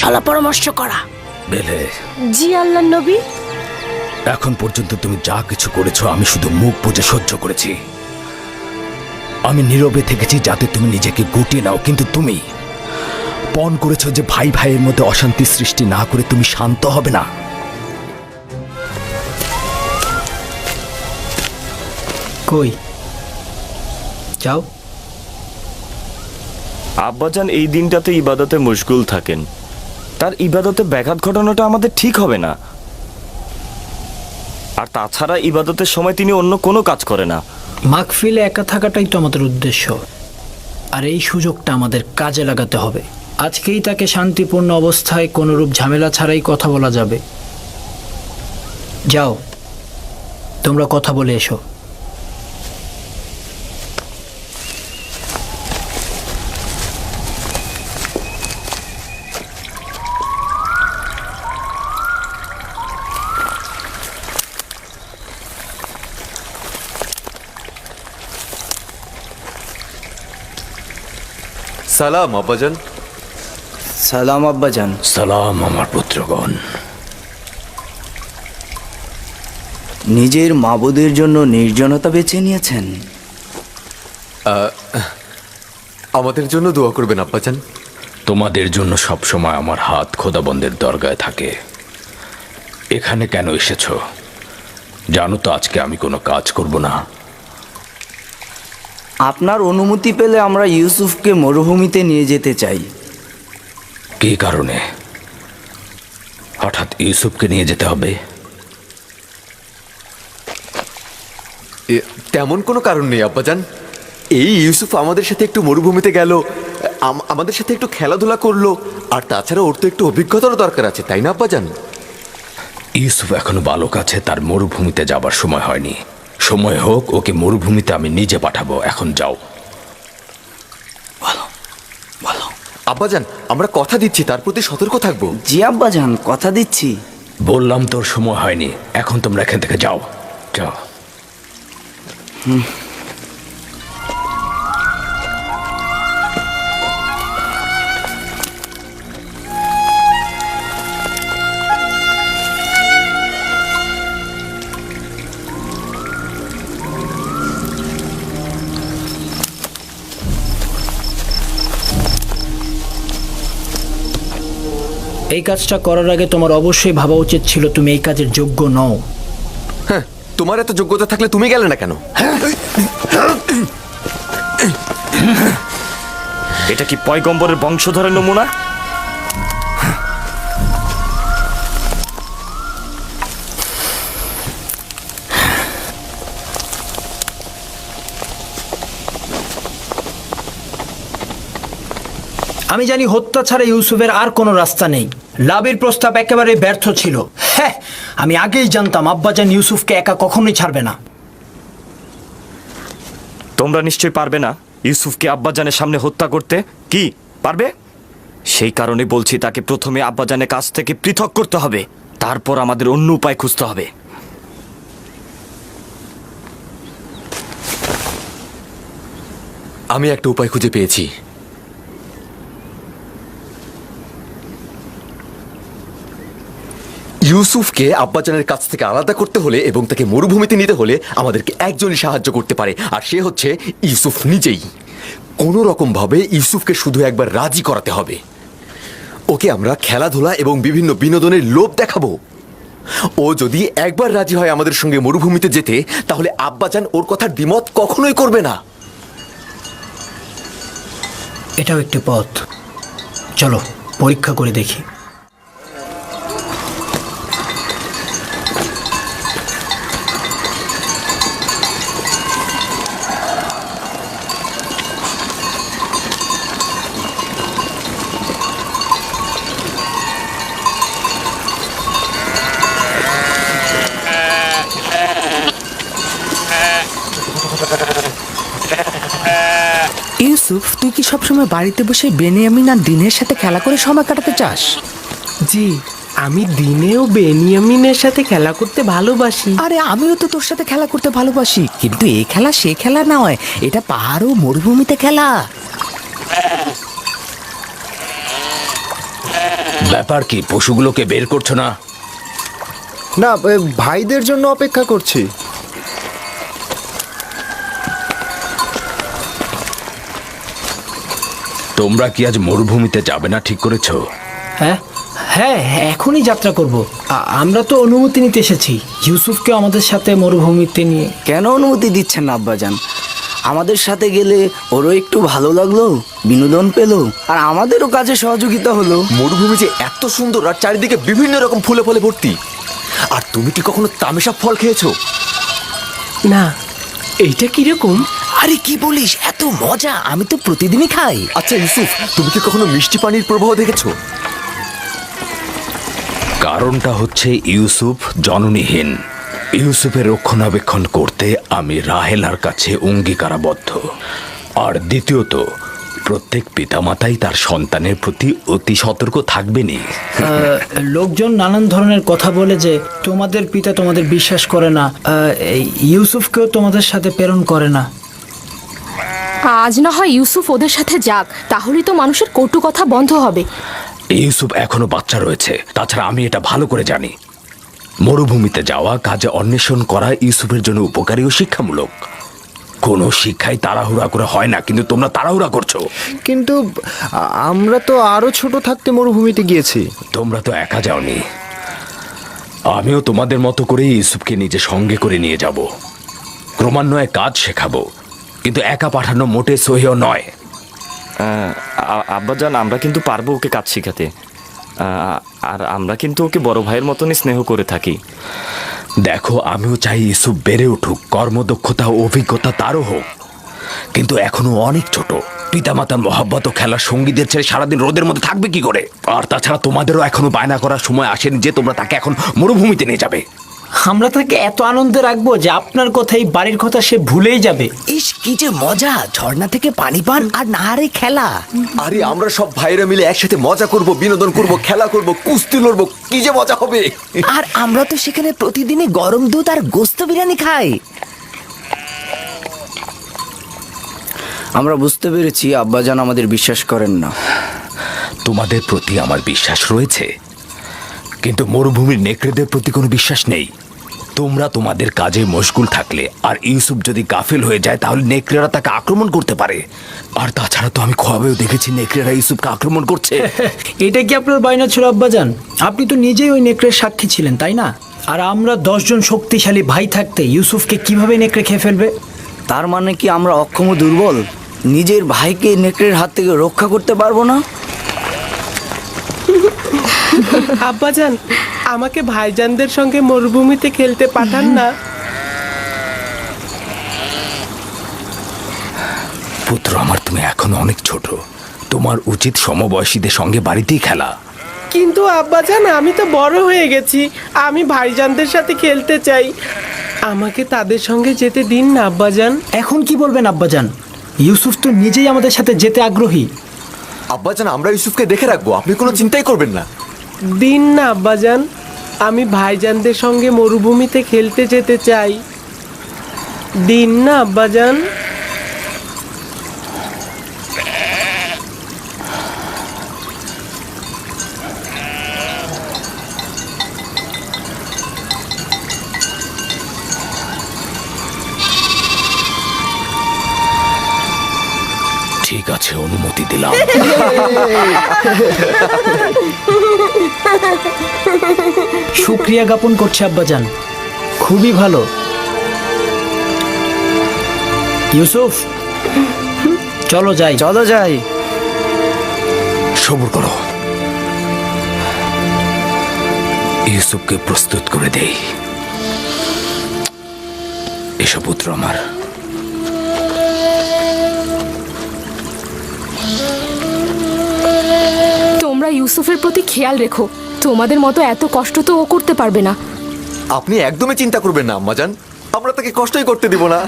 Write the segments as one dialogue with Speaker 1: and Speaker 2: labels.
Speaker 1: সলা পরামর্শ করা।
Speaker 2: বেলে,
Speaker 1: জি আল্লাহর নবী।
Speaker 2: এখন পর্যন্ত তুমি যা কিছু করেছো আমি শুধু মুখ বুজে সহ্য করেছি। আমি নীরবে থেকেছি যাতে তুমি নিজেকে গুটিয়ে নাও, কিন্তু তুমি পণ করেছো যে ভাই ভাইয়ের মধ্যে অশান্তি সৃষ্টি না করে তুমি শান্ত হবে না।
Speaker 3: কই যাও।
Speaker 4: আব্বাজান এই দিনটাতে ইবাদতে মশগুল থাকেন, তার ইবাদতে ব্যাঘাত ঘটানোটা আমাদের ঠিক হবে না। আর তাছাড়া ইবাদতের সময় তিনি অন্য কোনো কাজ করে না।
Speaker 3: মাগফিলে একা থাকাটাই তো আমাদের উদ্দেশ্য, আর এই সুযোগটা আমাদের কাজে লাগাতে হবে। আজকেই তাকে শান্তিপূর্ণ অবস্থায় কোনোরূপ ঝামেলা ছাড়াই কথা বলা যাবে। যাও, তোমরা কথা বলে এসো।
Speaker 5: সালাম আব্বাজান।
Speaker 6: সালাম আব্বাজান।
Speaker 2: সালাম আমার পুত্রগণ।
Speaker 6: নিজের মাবুদের জন্য নির্জনতা বেছে নিয়েছেন।
Speaker 5: আমাদের জন্য দোয়া করবেন আব্বাজান।
Speaker 2: তোমাদের জন্য সবসময় আমার হাত খোদাবন্দের দরগায় থাকে। এখানে কেন এসেছো জানো তো? আজকে আমি কোনো কাজ করব না।
Speaker 6: আপনার অনুমতি পেলে আমরা ইউসুফকে মরুভূমিতে নিয়ে যেতে চাই।
Speaker 2: কী কারণে হঠাৎ ইউসুফকে নিয়ে যেতে হবে?
Speaker 5: তেমন কোনো কারণ নেই আব্বাজান। এই ইউসুফ আমাদের সাথে একটু মরুভূমিতে গেল, আমাদের সাথে একটু খেলাধুলা করলো, আর তাছাড়া ওর তো একটু অভিজ্ঞতারও দরকার আছে, তাই না আব্বাজান?
Speaker 2: ইউসুফ এখনো বালক আছে, তার মরুভূমিতে যাবার সময় হয়নি। সময় হোক, ওকে মরুভূমিতে আমি নিজে পাঠাবো। এখন যাও।
Speaker 5: আব্বাজান, আমরা কথা দিচ্ছি তার প্রতি সতর্ক থাকবো।
Speaker 6: জি আব্বাজান, কথা দিচ্ছি।
Speaker 2: বললাম তোর সময় হয়নি, এখন তোমরা এখান থেকে যাও। যাও।
Speaker 3: এই কাজটা করার আগে তোমার অবশ্যই ভাবা উচিত ছিল তুমি এই কাজের যোগ্য নও।
Speaker 5: হ্যাঁ, তোমার এত যোগ্যতা থাকলে তুমি গেলে না কেন?
Speaker 4: এটা কি পয়গম্বরের বংশধরের নমুনা?
Speaker 3: আমি জানি হত্যা ছাড়া ইউসুফের আর কোনো রাস্তা নেই। লাভের প্রস্তাব একেবারে ব্যর্থ ছিল। হ্যাঁ, আমি আগেই জানতাম আব্বাজান ইউসুফকে একা কখনোই ছাড়বে না।
Speaker 4: তোমরা নিশ্চয়ই পারবে না ইউসুফকে আব্বাজানের সামনে হত্যা করতে। কি পারবে? সেই কারণে বলছি তাকে প্রথমে আব্বাজানের কাছ থেকে পৃথক করতে হবে, তারপর আমাদের অন্য উপায় খুঁজতে হবে।
Speaker 5: আমি একটা উপায় খুঁজে পেয়েছি। ইউসুফকে আব্বাজানের কাছ থেকে আলাদা করতে হলে এবং তাকে মরুভূমিতে নিতে হলে আমাদেরকে একজনই সাহায্য করতে পারে, আর সে হচ্ছে ইউসুফ নিজেই। কোনো রকম ভাবে ইউসুফকে শুধু একবার রাজি করাতে হবে। ওকে আমরা খেলাধুলা এবং বিভিন্ন বিনোদনের লোভ দেখাবো। ও যদি একবার রাজি হয় আমাদের সঙ্গে মরুভূমিতে যেতে, তাহলে আব্বাজান ওর কথার দ্বিমত কখনোই করবে না।
Speaker 3: এটাও একটি পথ, চলো পরীক্ষা করে দেখি।
Speaker 7: ইউসুফ, তুই কি সবসময় বাড়িতে বসে বেনিয়ামিন আর দিনের সাথে খেলা করে সময় কাটাতে চাস?
Speaker 8: জি, আমি দিনেও বেনিয়ামিনের সাথে খেলা করতে ভালোবাসি।
Speaker 7: আরে আমিও তো তোর সাথে খেলা করতে ভালোবাসি, কিন্তু এই খেলা সে খেলা নয়, এটা পাহাড় ও মরুভূমিতে খেলা।
Speaker 2: ব্যাপার কি, পশুগুলোকে বের করছো না?
Speaker 9: না, ভাইদের জন্য অপেক্ষা করছি।
Speaker 2: তোমরা কি আজ মরুভূমিতে যাবে না ঠিক করেছো?
Speaker 3: হ্যাঁ হ্যাঁ, এখনই যাত্রা করব। আমরা তো অনুমতি নিতে এসেছি ইউসুফকে আমাদের সাথে মরুভূমিতে নিয়ে।
Speaker 6: কেন অনুমতি দিচ্ছেন না আব্বাজান? আমাদের সাথে গেলে ওরও একটু ভালো লাগলো, বিনোদন পেলো, আর আমাদেরও কাজে সহযোগিতা হলো।
Speaker 5: মরুভূমি যে এত সুন্দর আর চারিদিকে বিভিন্ন রকম ফুলে ফলে ভর্তি। আর তুমি কি কখনো তামেশা ফল খেয়েছো?
Speaker 8: না, এইটা কিরকম?
Speaker 7: আরে কি বলিস, এত মজা, আমি তো প্রতিদিনই খাই।
Speaker 5: আচ্ছা ইউসুফ, তুমি কি কখনো মিষ্টি পানির প্রবাহ দেখেছো?
Speaker 2: কারণটা হচ্ছে ইউসুফ জননীহীন। ইউসুফের রক্ষণাবেক্ষণ করতে আমি রাহেলার কাছে অঙ্গীকারাবদ্ধ। আর দ্বিতীয়ত, প্রত্যেক পিতামাতাই তার সন্তানের প্রতি অতি সতর্ক থাকবেনই।
Speaker 3: লোকজন নানান ধরনের কথা বলে যে তোমাদের পিতা তোমাদের বিশ্বাস করে না, এই ইউসুফকেও তোমাদের সাথে প্রেরণ করে না।
Speaker 1: আজ না হয় ইউসুফ ওদের সাথে যাক, তাহলেই তো মানুষের কটু কথা বন্ধ হবে।
Speaker 2: ইউসুফ এখনো বাচ্চা রয়েছে, তাছাড়া আমি এটা ভালো করে জানি মরুভূমিতে যাওয়া, কাজে অন্বেষণ করা ইউসুফের জন্য উপকারী ও শিক্ষামূলক। কোনো শিক্ষাই তাড়াহুড়া করে হয় না, কিন্তু তোমরা তাড়াহুড়া করছো।
Speaker 9: কিন্তু আমরা তো আরো ছোট থাকতে মরুভূমিতে গিয়েছি।
Speaker 2: তোমরা তো একা যাওনি, আমিও তোমাদের মতো করে ইউসুফকে নিজে সঙ্গে করে নিয়ে যাব। ক্রমান্বয়ে কাজ শেখাবো, কিন্তু একা পাঠানো মোটে সহিও নয়।
Speaker 4: আব্বাজান, আমরা কিন্তু পারবো ওকে কাজ শেখাতে। আর আমরা কিন্তু ওকে বড় ভাইয়ের মতনই স্নেহ করে থাকি।
Speaker 2: দেখো, আমিও চাই ইউসুফ বেড়ে উঠুক, কর্মদক্ষতা ও অভিজ্ঞতা তারও হোক, কিন্তু এখনো অনেক ছোট। পিতামাতার মহাব্বত ও খেলার সঙ্গীদের ছেড়ে সারাদিন রোদের মধ্যে থাকবে কি করে? আর তাছাড়া তোমাদেরও এখনো বায়না করার সময় আসেনি যে তোমরা তাকে এখন মরুভূমিতে নিয়ে যাবে।
Speaker 3: আমরা তাকে এত আনন্দে রাখবো যে আপনার কথাই বাড়ির কথা সে ভুলেই যাবে।
Speaker 7: ইস, কি যে মজা, ঝর্ণা থেকে পানি পান আর নাহারে খেলা।
Speaker 5: আরে আমরা সব ভাইরা মিলে একসাথে মজা করব, বিনোদন করব, খেলা করব, কুস্তি লড়বো, কি যে মজা হবে।
Speaker 7: আর আমরা তো সেখানে প্রতিদিনই গরম দুধ আর গোস্ত বিরিয়ানি খাই।
Speaker 6: আমরা বুঝতে পেরেছি আব্বাজান আমাদের বিশ্বাস করেন না।
Speaker 2: তোমাদের প্রতি আমার বিশ্বাস রয়েছে, কিন্তু মরুভূমির নেকড়েদের প্রতি কোনো বিশ্বাস নেই। তোমরা তোমাদের কাজে মশগুল থাকলে আর ইউসুফ যদি গাফিল হয়ে যায়, তাহলে নেকড়েরা তাকে আক্রমণ করতে পারে। আর তাছাড়া তো আমি খোয়াবেও দেখেছি নেকড়েরা ইউসুফকে আক্রমণ করছে।
Speaker 3: এটা কি আপনার বায়না ছিল আব্বাজান? আপনি তো নিজেই ওই নেকড়ের সাক্ষী ছিলেন, তাই না? আর আমরা 10 জন শক্তিশালী ভাই থাকতে ইউসুফকে কিভাবে নেকড়ে খেয়ে ফেলবে?
Speaker 6: তার মানে কি আমরা অক্ষম ও দুর্বল? নিজের ভাইকে নেকড়ের হাত থেকে রক্ষা করতে পারবো না?
Speaker 8: আব্বাজান, আমাকে ভাইজানদের সঙ্গে মরুভূমিতে খেলতে পাঠান না।
Speaker 2: পুত্র আমার, তুমি এখনো অনেক ছোট, তোমার উচিত সমবয়সীদের সঙ্গে বাড়িতেই খেলা।
Speaker 8: কিন্তু আব্বাজান, আমি তো বড় হয়ে গেছি, আমি ভাইজানদের সাথে খেলতে চাই। আমাকে তাদের সঙ্গে যেতে দিন না আব্বাজান।
Speaker 3: এখন কি বলবেন আব্বাজান? ইউসুফ তো নিজেই আমাদের সাথে যেতে আগ্রহী।
Speaker 5: আব্বাজান, আমরা ইউসুফকে দেখে রাখবো, আপনি কোনো চিন্তাই করবেন না।
Speaker 8: দিন না আব্বাজান, আমি ভাইজানদের সঙ্গে মরুভূমিতে খেলতে যেতে চাই। দিন না আব্বাজান।
Speaker 2: ঠিক আছে, অনুমতি দিলাম।
Speaker 3: শুক্রিয়া জ্ঞাপন করছে আব্বাজান, খুবই ভালো। ইউসুফ, চলো যাই।
Speaker 6: চলো যাই।
Speaker 2: সবুর করো, ইউসুফকে প্রস্তুত করে দেই। এসো পুত্র আমার।
Speaker 1: তোমরা ইউসুফের প্রতি খেয়াল রেখো, তোমাদের মতো এত কষ্ট তো ও করতে পারবে না।
Speaker 5: আপনি একদমই চিন্তা করবেন না আম্মাজান, আমরা তাকে কষ্টই করতে দিব না।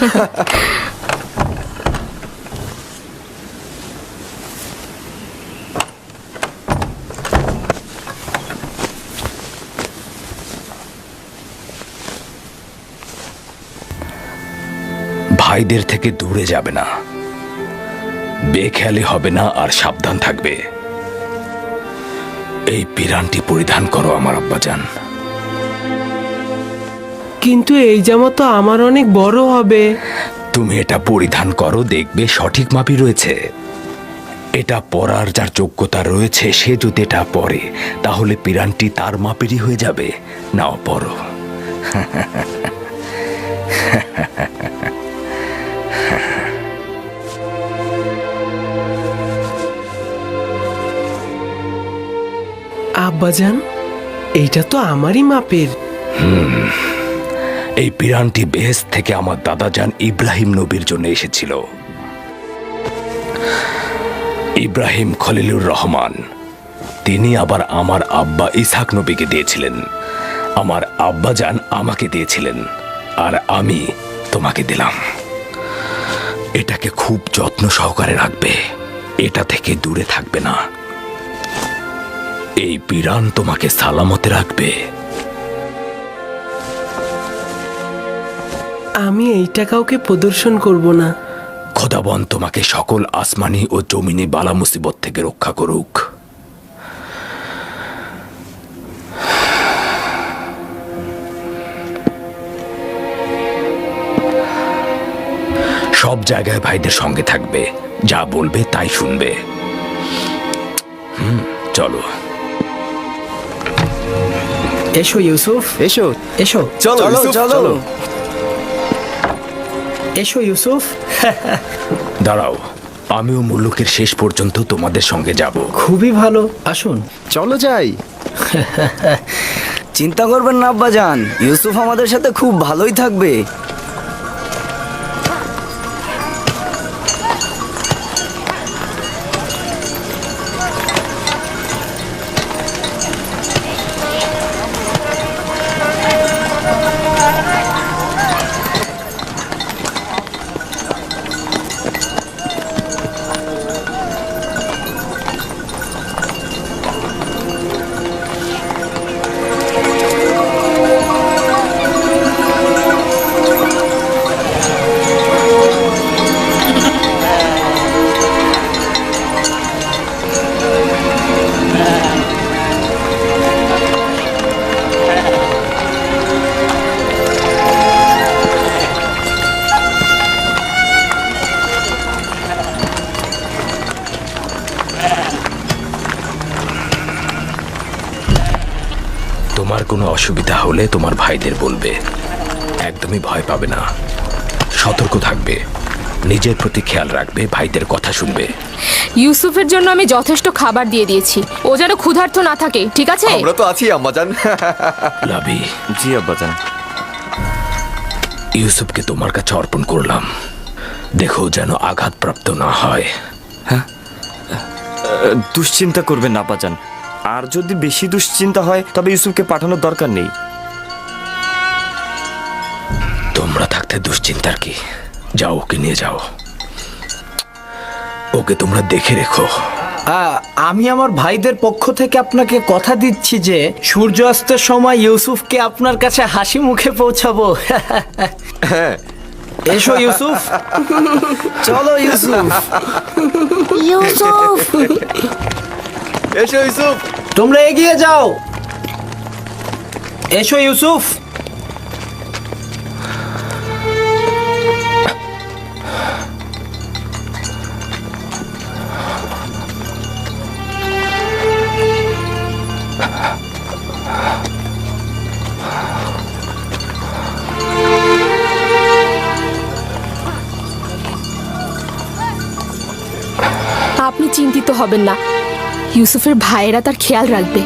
Speaker 2: ভাইদের থেকে দূরে যাবে না, বেখেয়ালি হবে না, আর সাবধান থাকবে। এই পিরানটি পরিধান করো আমার আব্বাজান।
Speaker 8: কিন্তু এই জামা তো আমার অনেক বড় হবে।
Speaker 2: তুমি এটা পরিধান করো, দেখবে সঠিক মাপই রয়েছে। এটা পরার যার যোগ্যতা রয়েছে সে যদি এটা পরে তাহলে পিরানটি তার মাপেরই হয়ে যাবে। নাও পরো।
Speaker 8: আব্বাজান, এইটা তো আমারই মাপের।
Speaker 2: এই পিরানটি বেহেশত থেকে আমার দাদাজান ইব্রাহিম নবীর জন্য এসেছিল। ইব্রাহিম খলিলুর রহমান, তিনি আবার আমার আব্বা ইসহাক নবীকে দিয়েছিলেন। আমার আব্বাজান আমাকে দিয়েছিলেন, আর আমি তোমাকে দিলাম। এটাকে খুব যত্ন সহকারে রাখবে, এটা থেকে দূরে থাকবে না। এই পিরান তোমাকে সালামতে রাখবে।
Speaker 8: আমি এইটা কাউকে প্রদর্শন করব না।
Speaker 2: খোদাবন তোমাকে সকল আসমানি ও জমিনি বালা মুসিবত থেকে রক্ষা করুক। সব জায়গায় ভাইদের সঙ্গে থাকবে, যা বলবে তাই শুনবে। চলো।
Speaker 3: এসো ইউসুফ,
Speaker 9: এসো।
Speaker 3: এসো।
Speaker 5: চলো
Speaker 6: চলো
Speaker 5: ইউসুফ,
Speaker 6: চলো
Speaker 5: চলো।
Speaker 3: এসো ইউসুফ।
Speaker 2: দাঁড়াও, আমিও মুলুকের শেষ পর্যন্ত তোমাদের সঙ্গে যাব।
Speaker 3: খুবই ভালো, আসুন।
Speaker 9: চলো যাই।
Speaker 6: চিন্তা করবেন না আব্বাজান, ইউসুফ আমাদের সাথে খুব ভালোই থাকবে।
Speaker 2: তোমার কোনো অসুবিধা হলে তোমার ভাইদের বলবে। একদমই ভয় পাবে না, সতর্ক থাকবে, নিজের প্রতি খেয়াল রাখবে, ভাইদের কথা শুনবে।
Speaker 1: ইউসুফের জন্য আমি যথেষ্ট খাবার দিয়ে দিয়েছি, ও যেন ক্ষুধার্ত না থাকে, ঠিক আছে?
Speaker 5: আমরা তো আছি আম্মাজান।
Speaker 2: লাবি,
Speaker 4: জি আব্বাজান।
Speaker 2: ইউসুফকে তোমার কাছে অর্পণ করলাম, দেখো যেন আঘাতপ্রাপ্ত না হয়।
Speaker 4: দুশ্চিন্তা করবেন না আব্বাজান, আর যদি বেশি দুশ্চিন্তা হয় তবে ইউসুফকে পাঠানোর দরকার নেই।
Speaker 2: তোমরা থাকতে দুশ্চিন্তার কি? যাও, ওকে নিয়ে যাও, ওকে তোমরা দেখে রেখো।
Speaker 3: আমি আমার ভাইদের পক্ষ থেকে আপনাকে কথা দিচ্ছি যে সূর্যাস্তের সময় ইউসুফকে আপনার কাছে হাসি মুখে পৌঁছাবো। এসো ইউসুফ।
Speaker 6: চলো ইউসুফ।
Speaker 1: ইউসুফ,
Speaker 5: এসো ইউসুফ।
Speaker 3: তোমরা এগিয়ে যাও। এসো ইউসুফ।
Speaker 1: আপনি চিন্তিত হবেন না, ইউসুফের ভাইয়েরা তার খেয়াল রাখবে।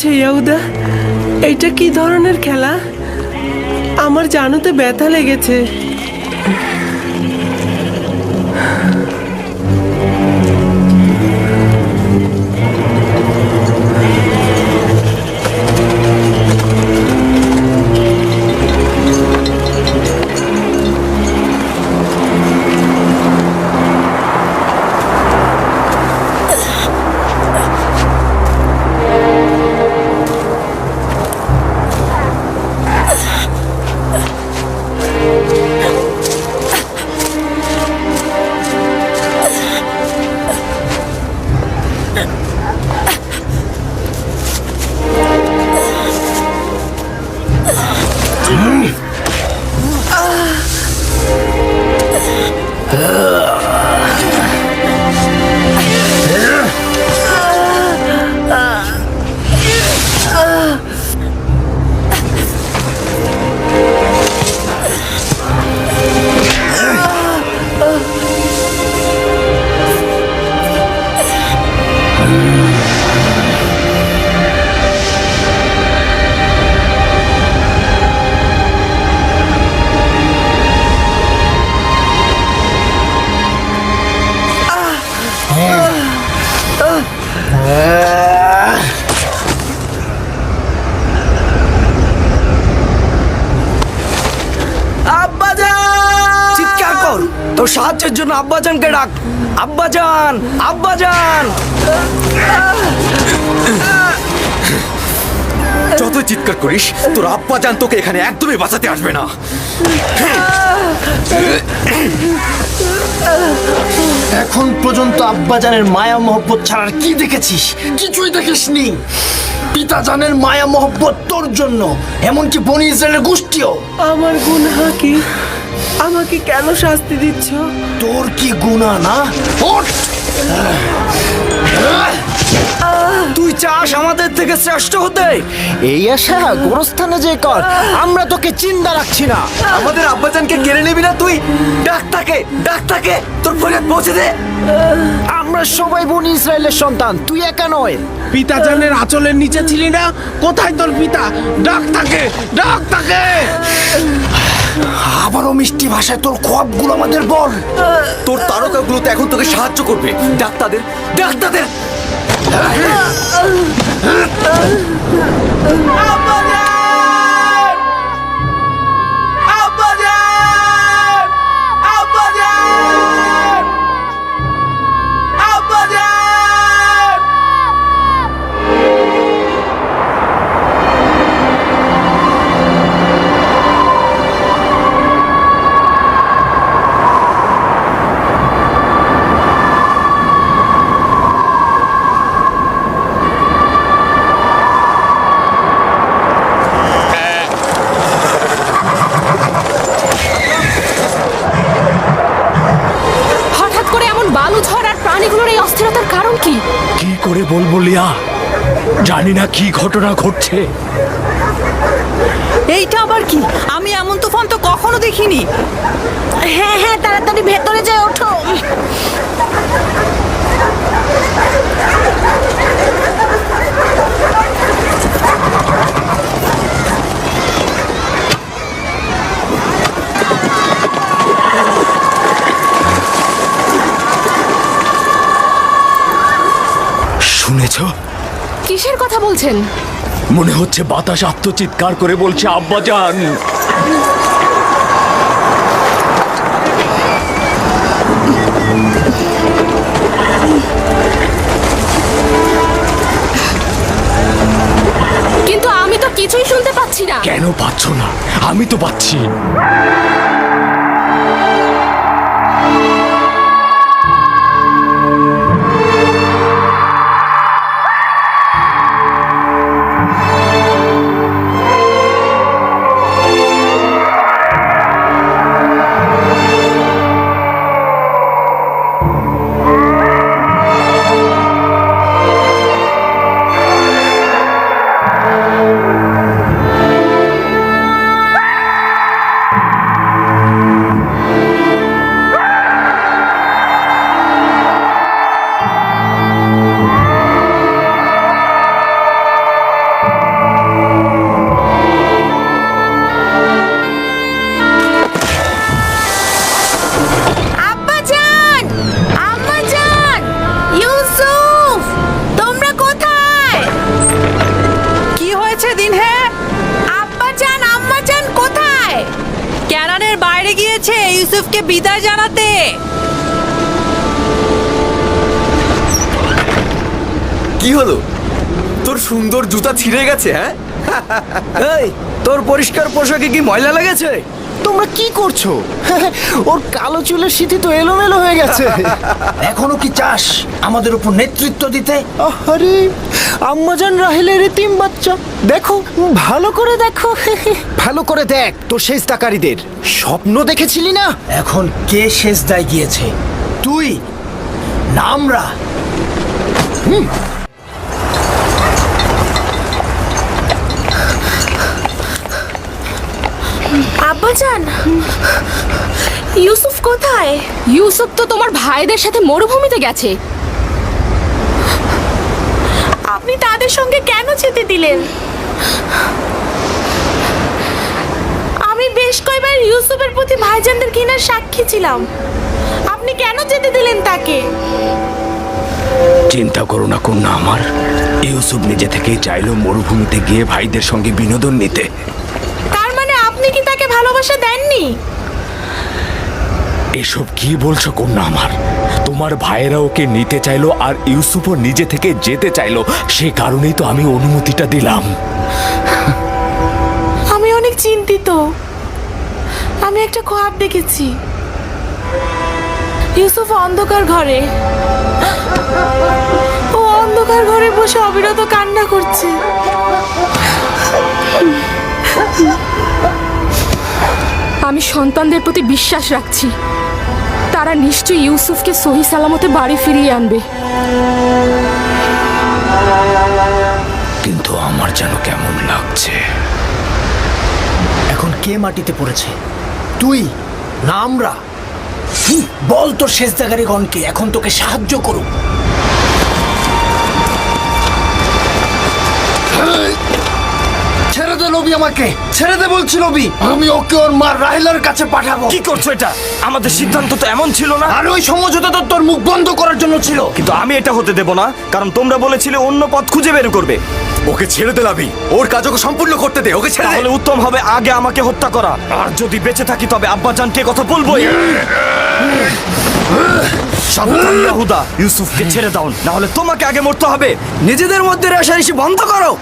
Speaker 8: হয়েছে ইয়াহুদা? এইটা কি ধরনের খেলা? আমার জানুতে ব্যথা লেগেছে।
Speaker 6: চিৎকার কর, তোর সাহায্যের জন্য আব্বাজানকে ডাক। আব্বাজান, আব্বাজান!
Speaker 5: যত চিৎকার করিস তোর আব্বাজান তোকে এখানে একদমই বাঁচাতে আসবে না।
Speaker 9: এখন পর্যন্ত আব্বাজানের মায়া মহব্বত ছাড়ার কি দেখেছিস? কিছুই দেখিসনি। পিতাজানের মায়া মহব্বত তোর জন্য, এমনকি বনি ইসরায়েলের গোষ্ঠীও।
Speaker 8: আমার গুনাহ কি? আমাকে কেন শাস্তি দিচ্ছ?
Speaker 9: তোর কি গুনাহ না? ওঠ!
Speaker 6: তুই চাস আমাদের থেকে শ্রেষ্ঠ হতে?
Speaker 9: এই আশা গোরস্থানে যে কর, আমরা তোকে চিন্তা রাখছি না।
Speaker 5: আমাদের আব্বাজানকে কেড়ে নিবি না তুই? ডাক তাকে, তোর ফরিয়াদ পৌঁছে দে।
Speaker 9: আমরা সবাই বনি ইসরায়েলের সন্তান, তুই একা নয়।
Speaker 8: পিতাজানের আঁচলের নিচে ছিলি না? কোথায় তোর পিতা? ডাক তাকে, ডাক তাকে!
Speaker 9: আবারও মিষ্টি ভাষায় তোর খোয়াবগুলো আমাদের বল।
Speaker 5: তোর তারকাগুলো তো এখন তোকে সাহায্য করবে। ডাক তাদের।
Speaker 1: হঠাৎ করে এমন বালু ঝড় আর প্রাণীগুলোর এই অস্থিরতার কারণ কি?
Speaker 2: কি করে বলবো লিয়া, জানি না কি ঘটনা ঘটছে।
Speaker 10: এইটা আবার কি? আমি এমন তুফান তো কখনো দেখিনি। হ্যাঁ হ্যাঁ, তাড়াতাড়ি ভেতরে যাই, ওঠো।
Speaker 2: শুনেছ?
Speaker 1: কিসের কথা বলছেন?
Speaker 2: মনে হচ্ছে বাতাস আত্মচিৎকার করে বলছে আব্বাজান।
Speaker 1: কিন্তু আমি তো কিছুই শুনতে পাচ্ছি না।
Speaker 2: কেন পাচ্ছ না? আমি তো পাচ্ছি।
Speaker 10: এসেছে ইউসুফকে বিদায় জানাতে।
Speaker 5: কি হলো? তোর সুন্দর জুতা ছিঁড়ে গেছে? হ্যাঁ,
Speaker 6: এই তোর পরিষ্কার পোশাকে কি ময়লা লেগেছে?
Speaker 9: তোমরা কি করছো? ওর কালো চুলের সিঁথি তো এলোমেলো হয়ে গেছে। এখনো কি চাস আমাদের উপর নেতৃত্ব দিতে? আরে আম্মাজান রাহেলের এতিম বাচ্চা, দেখো ভালো করে দেখো। ভালো করে দেখ তোর সেজদাকারীদের স্বপ্ন দেখেছিলি না? এখন কে সেজদায় গিয়েছে? তুই না আমরা?
Speaker 1: আব্বাজান, ইউসুফ কোথায়? ইউসুফ তো তোমার ভাইদের সাথে মরুভূমিতে গেছে। আপনি তাদের সঙ্গে কেন যেতে দিলেন? আমি বেশ কয়েকবার ইউসুফের প্রতি ভাইজানদের ঘৃণার সাক্ষী ছিলাম। আপনি কেন যেতে দিলেন তাকে?
Speaker 2: চিন্তা করো না কন্যা আমার, ইউসুফ নিজে থেকেই চাইলো মরুভূমিতে গিয়ে ভাইদের সঙ্গে বিনোদন নিতে।
Speaker 1: তার মানে আপনি কি তাকে ভালোবাসা দেননি?
Speaker 2: এসব কি বলছো কন্যা আমার? তোমার ভাইয়েরা ওকে নিতে চাইলো আর ইউসুফও নিজে থেকে যেতে চাইলো, সে কারণেই তো আমি অনুমতিটা দিলাম।
Speaker 1: আমি অনেক চিন্তিত। আমি একটা খোয়াব দেখেছি। ইউসুফ অন্ধকার ঘরে, ও অন্ধকার ঘরে বসে অবিরত কান্না করছে। আমি সন্তানদের প্রতি বিশ্বাস রাখছি, তারা নিশ্চয়ই ইউসুফকে সহি সালামতে বাড়ি ফিরিয়ে আনবে।
Speaker 2: কিন্তু আমার যেন কেমন লাগছে।
Speaker 9: এখন কে মাটিতে পড়েছে? তুই না আমরা? বল তোর সেজদাকারীগণকে এখন তোকে সাহায্য করুক। ছেড়ে দে নবী, আমাকে ছেড়ে দে বলছি নবী। আমি ওকে ওর মা রাহেলার কাছে পাঠাবো।
Speaker 4: কি করছো এটা? আমাদের সিদ্ধান্ত তো এমন ছিল না।
Speaker 9: আর ওই সমঝোতা তো তোর মুখ বন্ধ করার জন্য ছিল।
Speaker 4: কিন্তু আমি এটা হতে দেব না, কারণ তোমরা বলেছিলে অন্য পথ খুঁজে বের করবে।
Speaker 5: ওকে ছেড়ে দে লাভি, ওর কাজ ওকে সম্পূর্ণ করতে দে। ওকে ছেড়ে দে।
Speaker 4: তাহলে উত্তম হবে আগে আমাকে হত্যা করা, আর যদি বেঁচে থাকি তবে আব্বাজানকে কথা বলবোই। সাবধান ইয়াহুদা, ইউসুফকে ছেড়ে দাও, না হলে তোমাকে আগে মরতে হবে।
Speaker 6: নিজেদের মধ্যে রেষারেষি বন্ধ করো।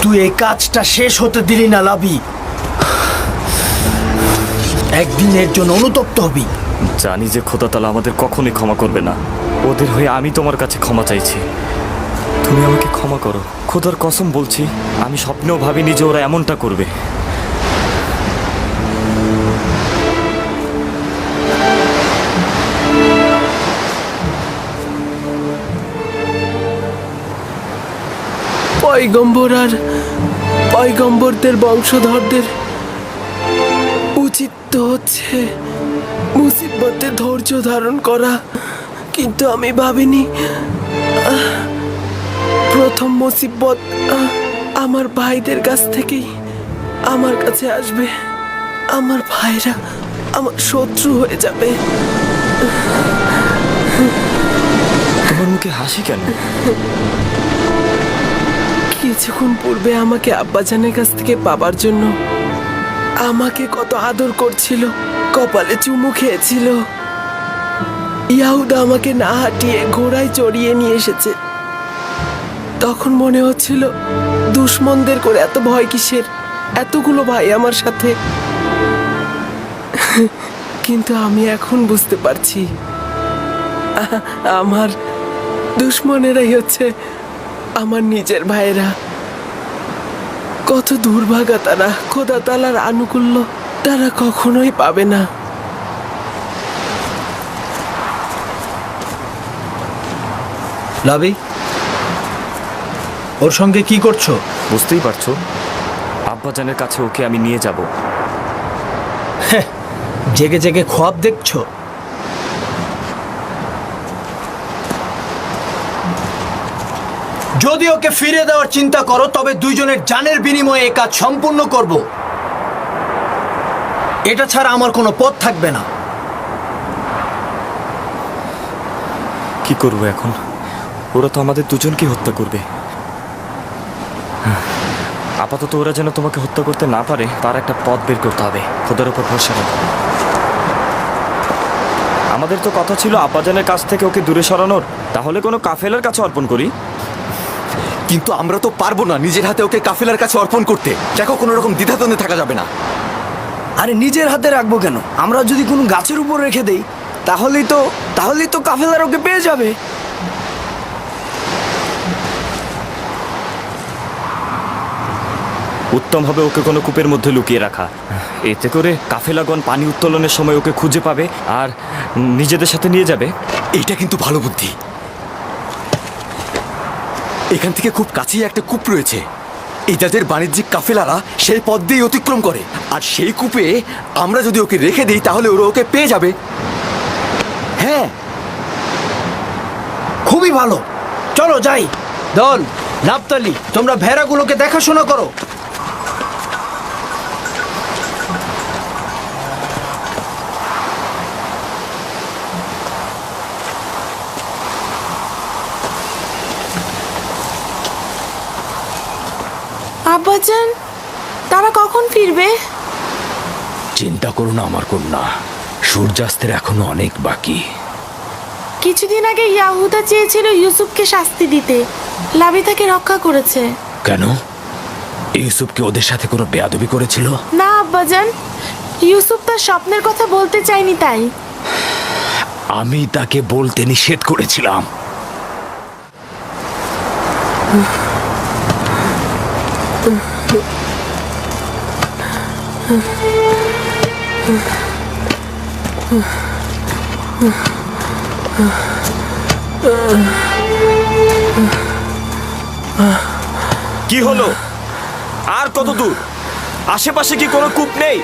Speaker 9: তুই এই কাজটা শেষ হতে দিলি না লাভি। একদিনের জন্য অনুতপ্ত হবি।
Speaker 4: জানি যে খোদা তাআলা আমাদের কখনোই ক্ষমা করবে না। ওদের হয়ে আমি তোমার কাছে ক্ষমা চাইছি, তুমি আমাকে ক্ষমা করো। খোদার কসম বলছি, আমি স্বপ্নেও ভাবিনি যে ওরা এমনটা করবে।
Speaker 8: পয়গম্বর আর পয়গম্বরদের বংশধরদের উচিত তো হচ্ছে মুসিবতে ধৈর্য ধারণ করা, কিন্তু আমি ভাবিনি প্রথম মুসিবত আমার ভাইদের কাছ থেকেই আমার কাছে আসবে। আমার ভাইরা আমার শত্রু হয়ে যাবে।
Speaker 4: তোমার মুখে হাসি কেন?
Speaker 8: কিছুক্ষণ পূর্বে আমাকে আব্বাজানের কাছ থেকে পাবার জন্য আমাকে কত আদর করছিল, কপালে চুমু খেয়েছিল। ইয়াহুদা আমাকে না হাঁটিয়ে ঘোড়ায় চড়িয়ে নিয়ে এসেছে। তখন মনে হচ্ছিল দুশ্মনদের করে এত ভয় কিসের, এতগুলো ভাই আমার সাথে। কিন্তু আমি এখন বুঝতে পারছি আমার দুশ্মনেরাই হচ্ছে আমার নিজের ভাইরা। কত দুর্ভাগা তারা, খোদা তাআলার আনুকূল্য তারা কখনোই পাবে না।
Speaker 3: লাভি, ওর সঙ্গে কি করছো?
Speaker 4: বুঝতেই পারছো, আব্বাজানের কাছে ওকে আমি নিয়ে যাব।
Speaker 3: জেগে জেগে খোয়াব দেখছো? যদি ওকে ফিরে দেওয়ার চিন্তা করো তবে দুইজনের জানের বিনিময়ে এই কাজ সম্পূর্ণ করব। এটা ছাড়া আমার কোনো পথ থাকবে না।
Speaker 4: কি করবো এখন? ওরা তো আমাদের দুজনকে হত্যা করবে। আপাতত ওরা যেন তোমাকে হত্যা করতে না পারে তার একটা পথ বের করতে হবে। খোদার উপর ভরসা রাখো। আমাদের তো কথা ছিল আব্বাজানের কাছ থেকে ওকে দূরে সরানোর। তাহলে কোনো কাফেলার কাছে অর্পণ করি।
Speaker 5: কিন্তু আমরা তো পারবো না নিজের হাতে ওকে কাফেলার কাছে অর্পণ করতে। দেখো, কোনো রকম দ্বিধাদ্বন্দ্বে থাকা যাবে না।
Speaker 6: আরে নিজের হাতে রাখবো কেন? আমরা যদি কোনো গাছের উপর রেখে দেই তাহলেই তো কাফেলার ওকে পেয়ে যাবে।
Speaker 4: উত্তম হবে ওকে কোনো কূপের মধ্যে লুকিয়ে রাখা। এতে করে কাফেলাগণ পানি উত্তোলনের সময় ওকে খুঁজে পাবে আর নিজেদের সাথে নিয়ে যাবে।
Speaker 5: এইটা কিন্তু ভালো বুদ্ধি। এখান থেকে খুব কাছেই একটা কূপ রয়েছে। এই যাদের বাণিজ্যিক কাফেলারা সেই পথ দিয়ে অতিক্রম করে, আর সেই কূপে আমরা যদি ওকে রেখে দিই তাহলে ওরা ওকে পেয়ে যাবে।
Speaker 9: হ্যাঁ, খুবই ভালো। চলো যাই। দল, নাপতালি, তোমরা ভেড়াগুলোকে দেখাশোনা করো।
Speaker 1: আব্বাজান, তারা কখন ফিরবে?
Speaker 2: চিন্তা করো না আমার কন্যা, সূর্যাস্তের এখনো অনেক বাকি।
Speaker 1: কিছুদিন আগে ইয়াহুদা চেয়েছিল ইউসুফকে শাস্তি দিতে। লাভি তাকে রক্ষা করেছে।
Speaker 2: কেন? ইউসুফকে ওদের সাথে কোনো বেয়াদবি করেছিল?
Speaker 1: না আব্বাজান, ইউসুফ তার স্বপ্নের কথা বলতে চায়নি তাই।
Speaker 2: আমি তাকে বলতে নিষেধ করেছিলাম।
Speaker 4: কি হলো? আর কত দূর? আশেপাশে কি কোনো কূপ নেই?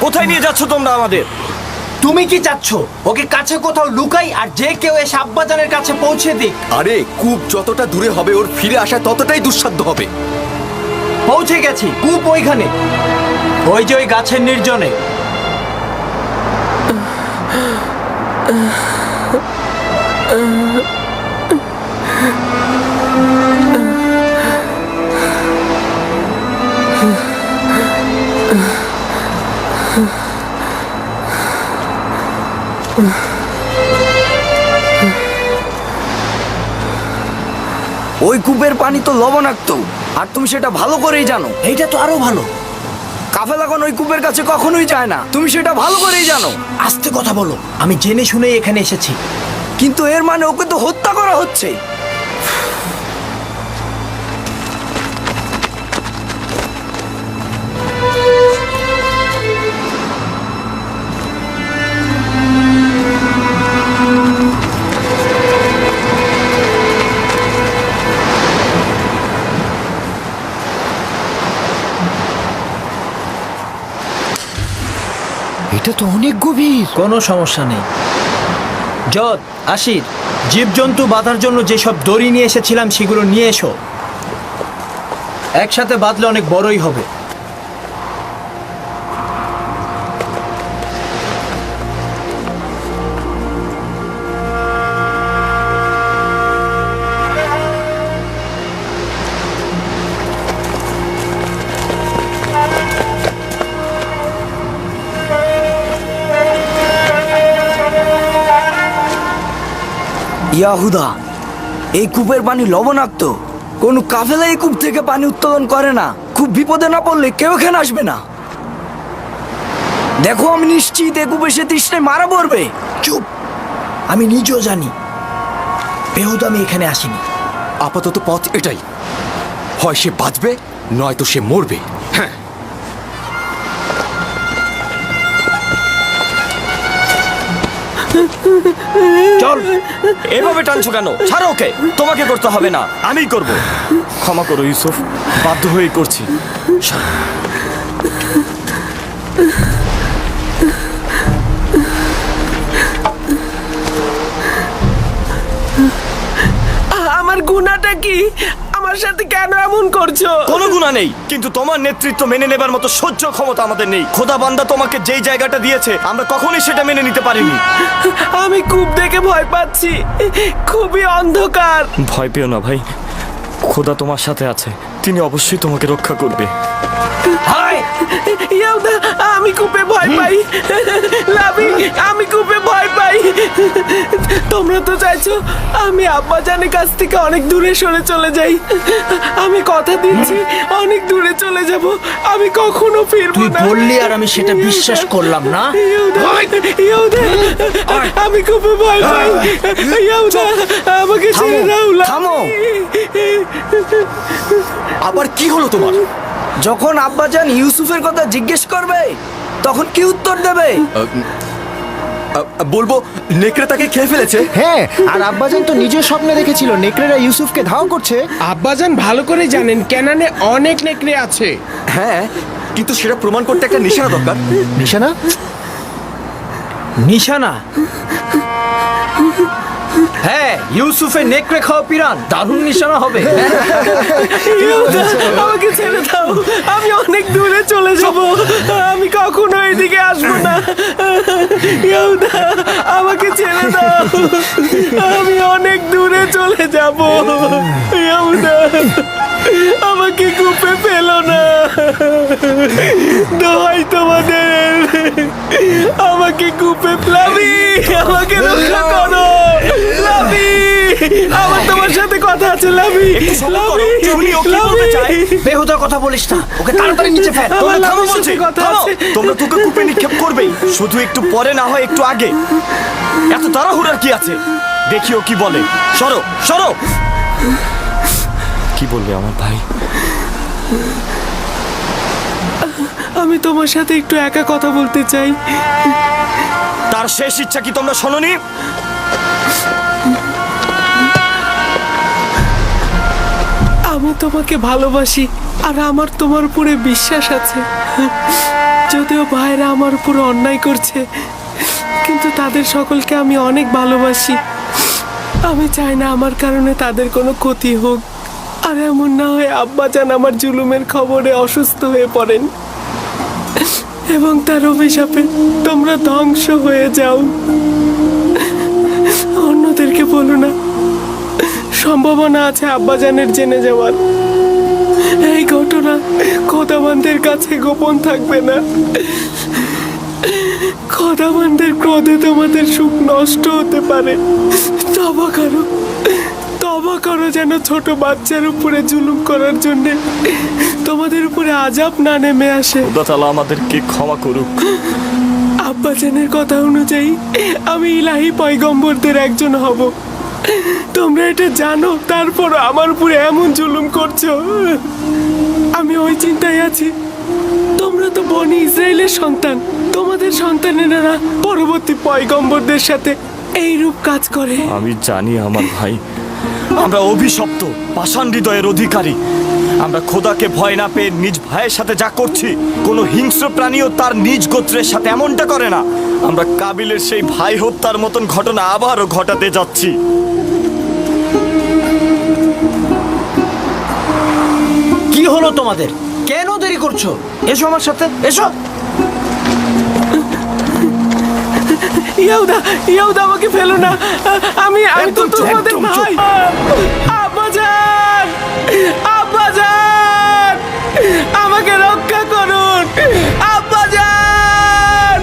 Speaker 4: কোথায় নিয়ে যাচ্ছ তোমরা আমাদের?
Speaker 9: তুমি কি চাচ্ছ ওকে কাছে কোথাও লুকাই আর যে কেউ এসে আব্বাজানের কাছে পৌঁছে দিক?
Speaker 5: আরে, কূপ যতটা দূরে হবে ওর ফিরে আসা ততটাই দুঃসাধ্য হবে।
Speaker 9: পৌঁছে গেছি, কূপ ওইখানে, ওই যে ওই গাছের নির্জনে।
Speaker 6: ওই কূপের পানি তো লবণাক্ত, আর তুমি সেটা ভালো করেই জানো।
Speaker 9: এইটা তো আরো ভালো।
Speaker 6: কাফেলাগণ ওই কূপের কাছে কখনোই যায় না, তুমি সেটা ভালো করেই জানো।
Speaker 9: আস্তে কথা বলো, আমি জেনে শুনেই এখানে এসেছি।
Speaker 6: কিন্তু এর মানে ওকে তো হত্যা করা হচ্ছে।
Speaker 9: এটা তো অনেক গভীর। কোনো সমস্যা নেই। যত, আশির, জীবজন্তু বাঁধার জন্য যেসব দড়ি নিয়ে এসেছিলাম সেগুলো নিয়ে এসো। একসাথে বাঁধলে অনেক বড়ই হবে।
Speaker 6: ইয়াহুদা, এই কূপের পানি লবণাক্ত। কোনো কাফেলা এই কূপ থেকে পানি উত্তোলন করে না। খুব বিপদে না পড়লে কেউ এখানে আসবে না। দেখো, আমি নিশ্চিত এই কূপে সে তৃষ্ণায় মারা পড়বে।
Speaker 9: চুপ, আমি নিজেও জানি বেহুদ আমি এখানে আসিনি।
Speaker 5: আপাতত পথ এটাই, হয় সে বাঁচবে নয়তো সে মরবে। হ্যাঁ,
Speaker 9: চল।
Speaker 4: এভাবে টানছো কেন? ছাড়ো ওকে। তোমাকে করতে হবে না, আমিই করব। ক্ষমা করো ইউসুফ, বাধ্য হয়েই করছি।
Speaker 8: আমার গুনাহটা কি? আমার আমার সাথে কেন এমন করছো?
Speaker 4: কোনো গুণা নেই, কিন্তু তোমার নেতৃত্ব মেনে নেবার মতো সহ্য ক্ষমতা আমাদের নেই। খোদা বান্দা তোমাকে যেই জায়গাটা দিয়েছে আমরা কখনোই সেটা মেনে নিতে পারিনি।
Speaker 8: আমি কূপ দেখে ভয় পাচ্ছি, খুবই অন্ধকার।
Speaker 4: ভয় পেও না ভাই, খোদা তোমার সাথে আছে, তিনি অবশ্যই তোমাকে রক্ষা করবে।
Speaker 8: ইয়াহুদা, আমি কূপে ভয় পাই। লাভি, আমি কূপে ভয় পাই। তোমরা তো চাইছো আমি আব্বাজানের কাছ থেকে অনেক দূরে সরে চলে যাই। আমি কথা দিচ্ছি অনেক দূরে চলে যাব, আমি কখনো ফিরবো
Speaker 3: তুই
Speaker 8: না।
Speaker 3: বললি আর আমি সেটা বিশ্বাস করলাম না।
Speaker 8: ইয়াহুদা, ইয়াহুদা, আমি কূপে ভয় পাই। ইয়াহুদা, আমাকে ছেড়ে দাও।
Speaker 6: থামো।
Speaker 5: আবার কি হলো তোমার?
Speaker 6: যখন আব্বাজান ইউসুফের কথা জিজ্ঞেস করবে তখন কি উত্তর দেবে?
Speaker 5: বলবো নেকড়ে তাকে খেয়ে ফেলেছে।
Speaker 9: হ্যাঁ, আর আব্বাজান তো নিজের স্বপ্নে দেখেছিল নেকড়েরা ইউসুফকে ধাও করছে।
Speaker 11: আব্বাজান ভালো করে জানেন কেনানে অনেক নেকড়ে আছে।
Speaker 5: হ্যাঁ, কিন্তু সেটা প্রমাণ করতে একটা নিশানা দরকার।
Speaker 9: নিশানা?
Speaker 3: নিশানা? হ্যাঁ, ইউসুফের নেকড়ে খাওয়া পিরান দারুণ নিশানা হবে।
Speaker 8: ইয়াহুদা, আমাকে ছেড়ে দাও, আমি অনেক দূরে চলে যাব, আমি কখনো এদিকে আসবো না। ইয়াহুদা, আমাকে ছেড়ে দাও, আমি অনেক দূরে চলে যাব। ইয়াহুদা, আমাকে কূপে ফেলো না, দোহাই তোমাদের, আমাকে কূপে ফেলাবি, আমাকে রক্ষা করো। লাভি, আমার তোমার সাথে কথা আছে। লাভি, লাভি, লাভি,
Speaker 3: বেহুদা কথা বলিস না, ওকে তাড়াতাড়ি নিচে ফেল।
Speaker 8: আমার
Speaker 4: থামো
Speaker 8: লাভির
Speaker 4: বলছি,
Speaker 8: সাথে কথা
Speaker 4: থামো।
Speaker 8: আছে।
Speaker 4: তোমরা তোকে কূপে নিক্ষেপ করবেই, শুধু একটু পরে না হয় একটু আগে। এত তাড়াহুড়ার কি আছে? দেখিও কি বলে। সরো, সরো। কি বললে আমার ভাই?
Speaker 8: আমি তোমার সাথে একটু একা কথা বলতে চাই।
Speaker 4: তার শেষ ইচ্ছা কি তোমরা শোনোনি?
Speaker 8: আমি তোমাকে ভালোবাসি আর আমার তোমার উপরে বিশ্বাস আছে। যদিও ভাইরা আমার উপরে অন্যায় করছে, কিন্তু তাদের সকলকে আমি অনেক ভালোবাসি। আমি চাই না আমার কারণে তাদের কোনো ক্ষতি হোক। আর এমন না হয় আব্বাজান আমার জুলুমের খবরে অসুস্থ হয়ে পড়েন এবং তার অভিশাপে তোমরা ধ্বংস হয়ে যাও। অন্যদেরকে বলো না, সম্ভাবনা আছে আব্বাজানের জেনে যাওয়ার। এই ঘটনা খোদাবানদের কাছে গোপন থাকবে না। খোদাবানদের ক্রোধে তোমাদের সুখ নষ্ট হতে পারে। তবা করো, তবা করো, যেন ছোট বাচ্চার উপরে জুলুম করার জন্য তোমাদের উপরে আযাব না নেমে আসে।
Speaker 4: খোদা তাআলা আমাদেরকে ক্ষমা করুক।
Speaker 8: আব্বাজানের কথা অনুযায়ী আমি ইলাহি পয়গম্বরদের একজন হব। তোমরা এটা জানো, তারপর আমার উপরে এমন জুলুম করছো। আমি ওই চিন্তায় আছি, তোমরা তো বনি ইসরায়েলের সন্তান, তোমাদের সন্তানেরা পরবর্তী পয়গম্বরদের সাথে এইরূপ কাজ করে।
Speaker 4: আমি জানি আমার ভাই, আমরা অভিশপ্ত পাষাণ হৃদয়ের অধিকারী। আমরা খোদাকে ভয় না পেয়ে নিজ ভাইয়ের সাথে যা করছি, কোনো হিংস্র প্রাণীও তার নিজ গোত্রের সাথে এমনটা করে না। আমরা কাবিলের সেই ভাই হত্যার মতন ঘটনা আবারও ঘটাতে যাচ্ছি।
Speaker 3: কি হলো তোমাদের? কেন দেরি করছো? এসো আমার সাথে, এসো।
Speaker 8: ইয়াহুদা, ইয়াহুদা, আমাকে ফেলো না, আমি তো
Speaker 3: একদম চুপ,
Speaker 8: তোমাদের
Speaker 3: একদম চুপ।
Speaker 8: ভাই। আব্বাজান, আব্বাজান, আমাকে রক্ষা করুন। আব্বাজান,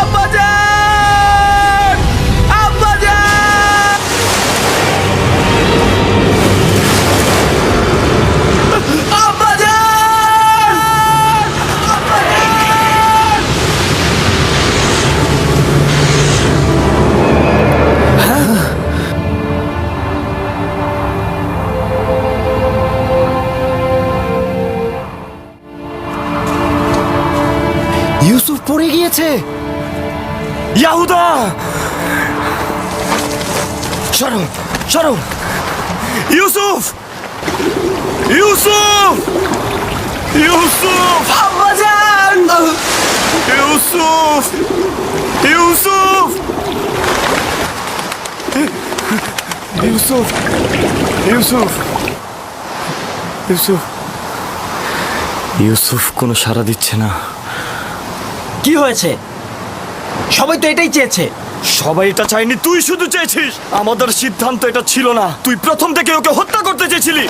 Speaker 8: আব্বাজান, আব্বাজান।
Speaker 9: ইউসুফ পড়ে গিয়েছে।
Speaker 4: ইয়াহুদা, সরো, সরো। ইউসুফ, ইউসুফ, ইউসুফ,
Speaker 8: আব্বাজান,
Speaker 4: ইউসুফ, ইউসুফ, ইউসুফ, ইউসুফ। ইউসুফ ইউসুফ কোনো সাড়া দিচ্ছে না।
Speaker 3: কি হয়েছে? সবাই তো এটাই চেয়েছে।
Speaker 4: সবাই এটা চাইনি, তুই শুধু চেয়েছিস। আমাদের সিদ্ধান্ত এটা ছিল না। তুই প্রথম থেকে ওকে হত্যা করতে চেয়েছিলি।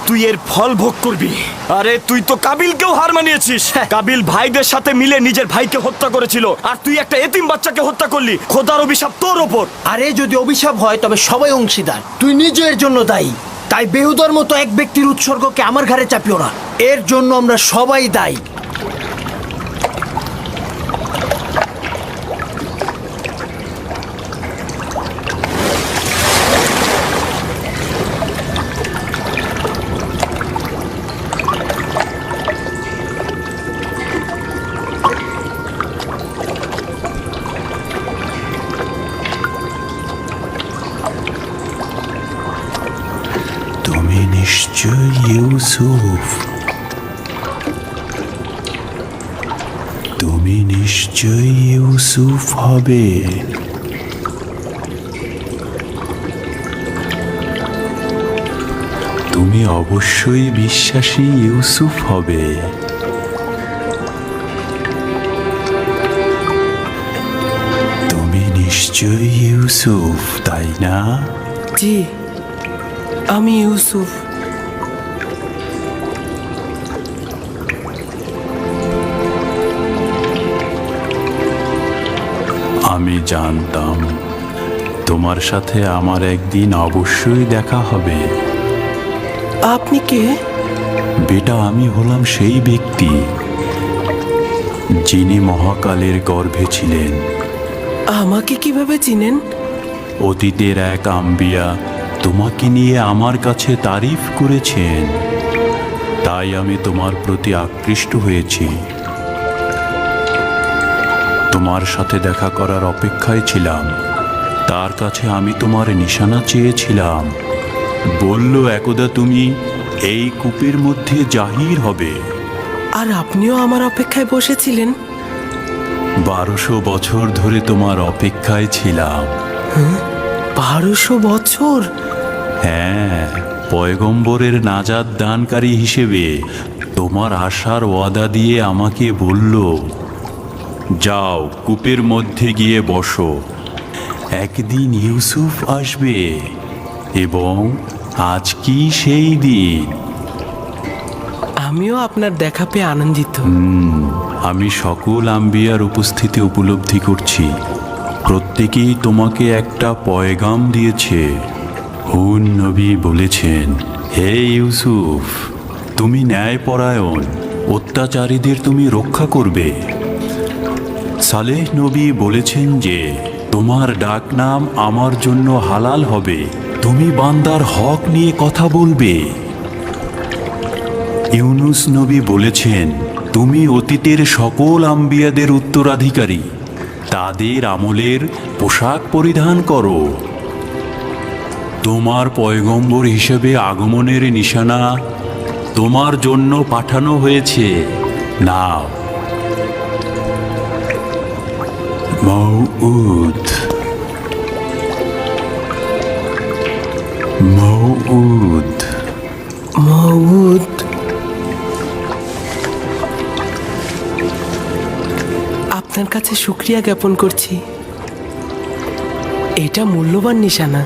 Speaker 4: তুই এর ফল ভোগ করবি। আরে তুই তো কাবিলকেও হার মানিয়েছিস। কাবিল ভাইদের সাথে মিলে নিজের ভাইকে হত্যা করেছিল, আর তুই একটা এতিম বাচ্চাকে হত্যা করলি। খোদার অভিশাপ তোর ওপর।
Speaker 3: আরে যদি অভিশাপ হয় তবে সবাই অংশীদার, তুই নিজের জন্য দায়ী। তাই বেহুদার মতো এক ব্যক্তির উৎসর্গকে আমার ঘাড়ে চাপিও না। এর জন্য আমরা সবাই দায়ী।
Speaker 12: তুমি নিশ্চয় ইউসুফ, তুমি নিশ্চয় ইউসুফ হবে। তুমি অবশ্যই বিশ্বাসী ইউসুফ হবে। তুমি নিশ্চয় ইউসুফ, তাই না?
Speaker 8: জি, আমি ইউসুফ।
Speaker 12: আমি জানতাম তোমার সাথে আমার একদিন অবশ্যই দেখা হবে।
Speaker 8: আপনি কে?
Speaker 12: বেটা, আমি হলাম সেই ব্যক্তি যিনি মহাকালের গর্ভে ছিলেন।
Speaker 8: আমাকে কিভাবে চিনেন?
Speaker 12: অতীতের এক আম্বিয়া তোমাকে নিয়ে আমার কাছে তারিফ করেছেন, তাই আমি তোমার প্রতি আকৃষ্ট হয়েছি। তোমার সাথে দেখা করার অপেক্ষায় ছিলাম। তার কাছে আমি তোমার নিশানা চেয়েছিলাম। বলল একদা তুমি এই কূপের মধ্যে জাহির হবে।
Speaker 8: আর আপনিও আমার অপেক্ষায় বসেছিলেন?
Speaker 12: 1200 বছর ধরে তোমার অপেক্ষায় ছিলাম।
Speaker 8: 1200 বছর?
Speaker 12: হ্যাঁ, পয়গম্বরের নাজাত দানকারী হিসেবে তোমার আশার ওয়াদা দিয়ে আমাকে বলল, যাও কূপের মধ্যে গিয়ে বসো, একদিন ইউসুফ আসবে। এবং আজ কি সেই দিন।
Speaker 8: আমিও আপনার দেখা পেয়ে আনন্দিত।
Speaker 12: আমি সকল আম্বিয়ার উপস্থিতি উপলব্ধি করছি। প্রত্যেকেই তোমাকে একটা পয়গাম দিয়েছে। হুন নবী বলেছেন, হে ইউসুফ, তুমি ন্যায়পরায়ণ, অত্যাচারীদের তুমি রক্ষা করবে। সালেহ নবী বলেছেন যে তোমার ডাকনাম আমার জন্য হালাল হবে, তুমি বান্দার হক নিয়ে কথা বলবে। ইউনুস নবী বলেছেন, তুমি অতীতের সকল আম্বিয়াদের উত্তরাধিকারী, তাদের আমলের পোশাক পরিধান করো। তোমার পয়গম্বর হিসেবে আগমনের নিশানা তোমার জন্য পাঠানো হয়েছে। নাও। মউউদ, মউউদ,
Speaker 8: মউদ। আপনার কাছে শুকরিয়া জ্ঞাপন করছি। এটা মূল্যবান নিশানা।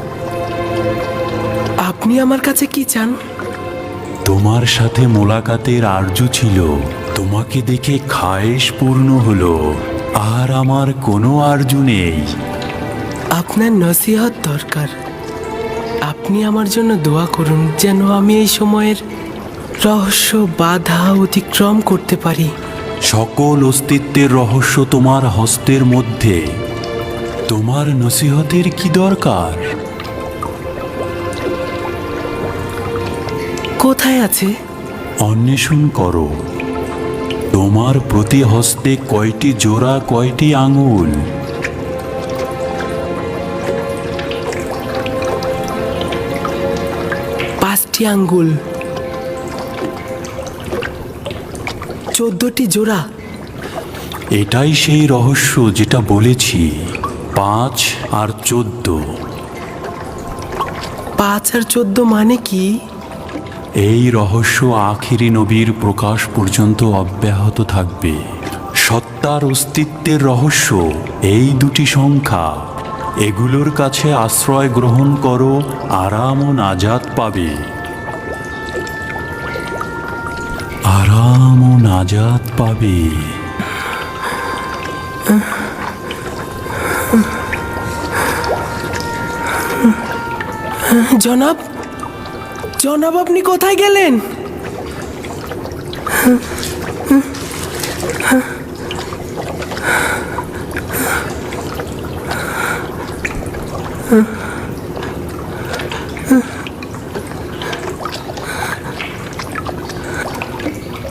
Speaker 8: আপনি আমার কাছে কি চান?
Speaker 12: তোমার সাথে মোলাকাতের আরজু ছিল, তোমাকে দেখে খায়েশ পূর্ণ হলো। আর আমার কোনো আরজু নেই।
Speaker 8: আপনার নসিহত দরকার। আপনি আমার জন্য দোয়া করুন যেন আমি এই সময়ের রহস্য বাধা অতিক্রম করতে পারি।
Speaker 12: সকল অস্তিত্বের রহস্য তোমার হস্তের মধ্যে। তোমার নসিহতের কি দরকার?
Speaker 8: কোথায় আছে?
Speaker 12: অন্বেষণ করো। তোমার প্রতি হস্তে কয়টি জোড়া, কয়টি আঙুল?
Speaker 8: 5টি আঙ্গুল, 14টি জোড়া।
Speaker 12: এটাই সেই রহস্য যেটা বলেছি, 5 আর 14।
Speaker 8: 5 আর 14 মানে কি?
Speaker 12: এই রহস্য আখিরি নবীর প্রকাশ পর্যন্ত অব্যাহত থাকবে। সত্তার অস্তিত্বের রহস্য এই দুটি সংখ্যা, এগুলোর কাছে আশ্রয় গ্রহণ করো, আরাম ও নাজাত পাবে। আরাম ও নাজাত পাবে।
Speaker 8: জনাব, জনাব আপনি কোথায় গেলেন?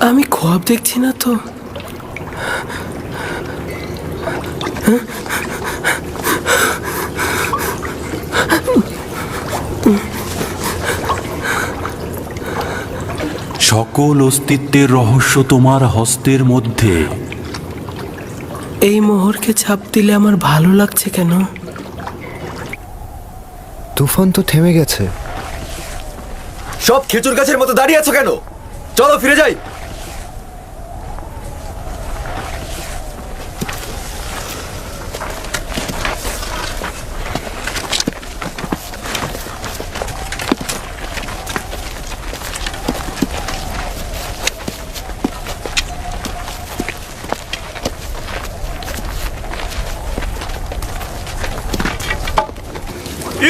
Speaker 8: আমি খোয়াব দেখছি না তো।
Speaker 12: সকল অস্তিত্বের রহস্য তোমার হস্তের মধ্যে।
Speaker 8: এই মোহরকে ছাপ দিলে আমার ভালো লাগছে কেন?
Speaker 9: তুফান তো থেমে গেছে।
Speaker 5: সব খেজুর গাছের মতো দাঁড়িয়ে আছো কেন? চলো ফিরে যাই।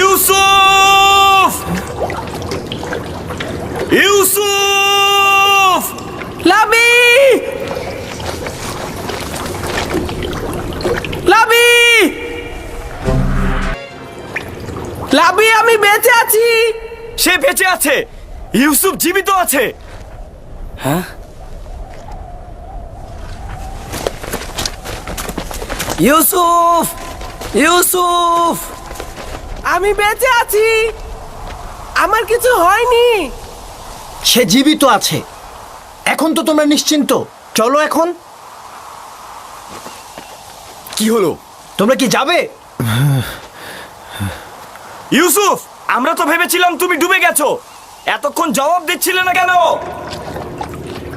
Speaker 4: ইউসুফ! ইউসুফ!
Speaker 8: লাবি! লাবি! লাবি, আমি বেঁচে আছি।
Speaker 4: সে বেঁচে আছে। ইউসুফ জীবিত আছে।
Speaker 6: হ্যাঁ? ইউসুফ! ইউসুফ!
Speaker 8: আমি বেঁচে আছি, আমার কিছু হয়নি।
Speaker 9: সে জীবিত আছে। এখন তো তোমরা নিশ্চিন্ত। চলো এখন।
Speaker 5: কি হলো?
Speaker 9: তোমরা কি যাবে?
Speaker 4: ইউসুফ, আমরা তো ভেবেছিলাম তুমি ডুবে গেছো। এতক্ষণ জবাব দিচ্ছিলে না কেন?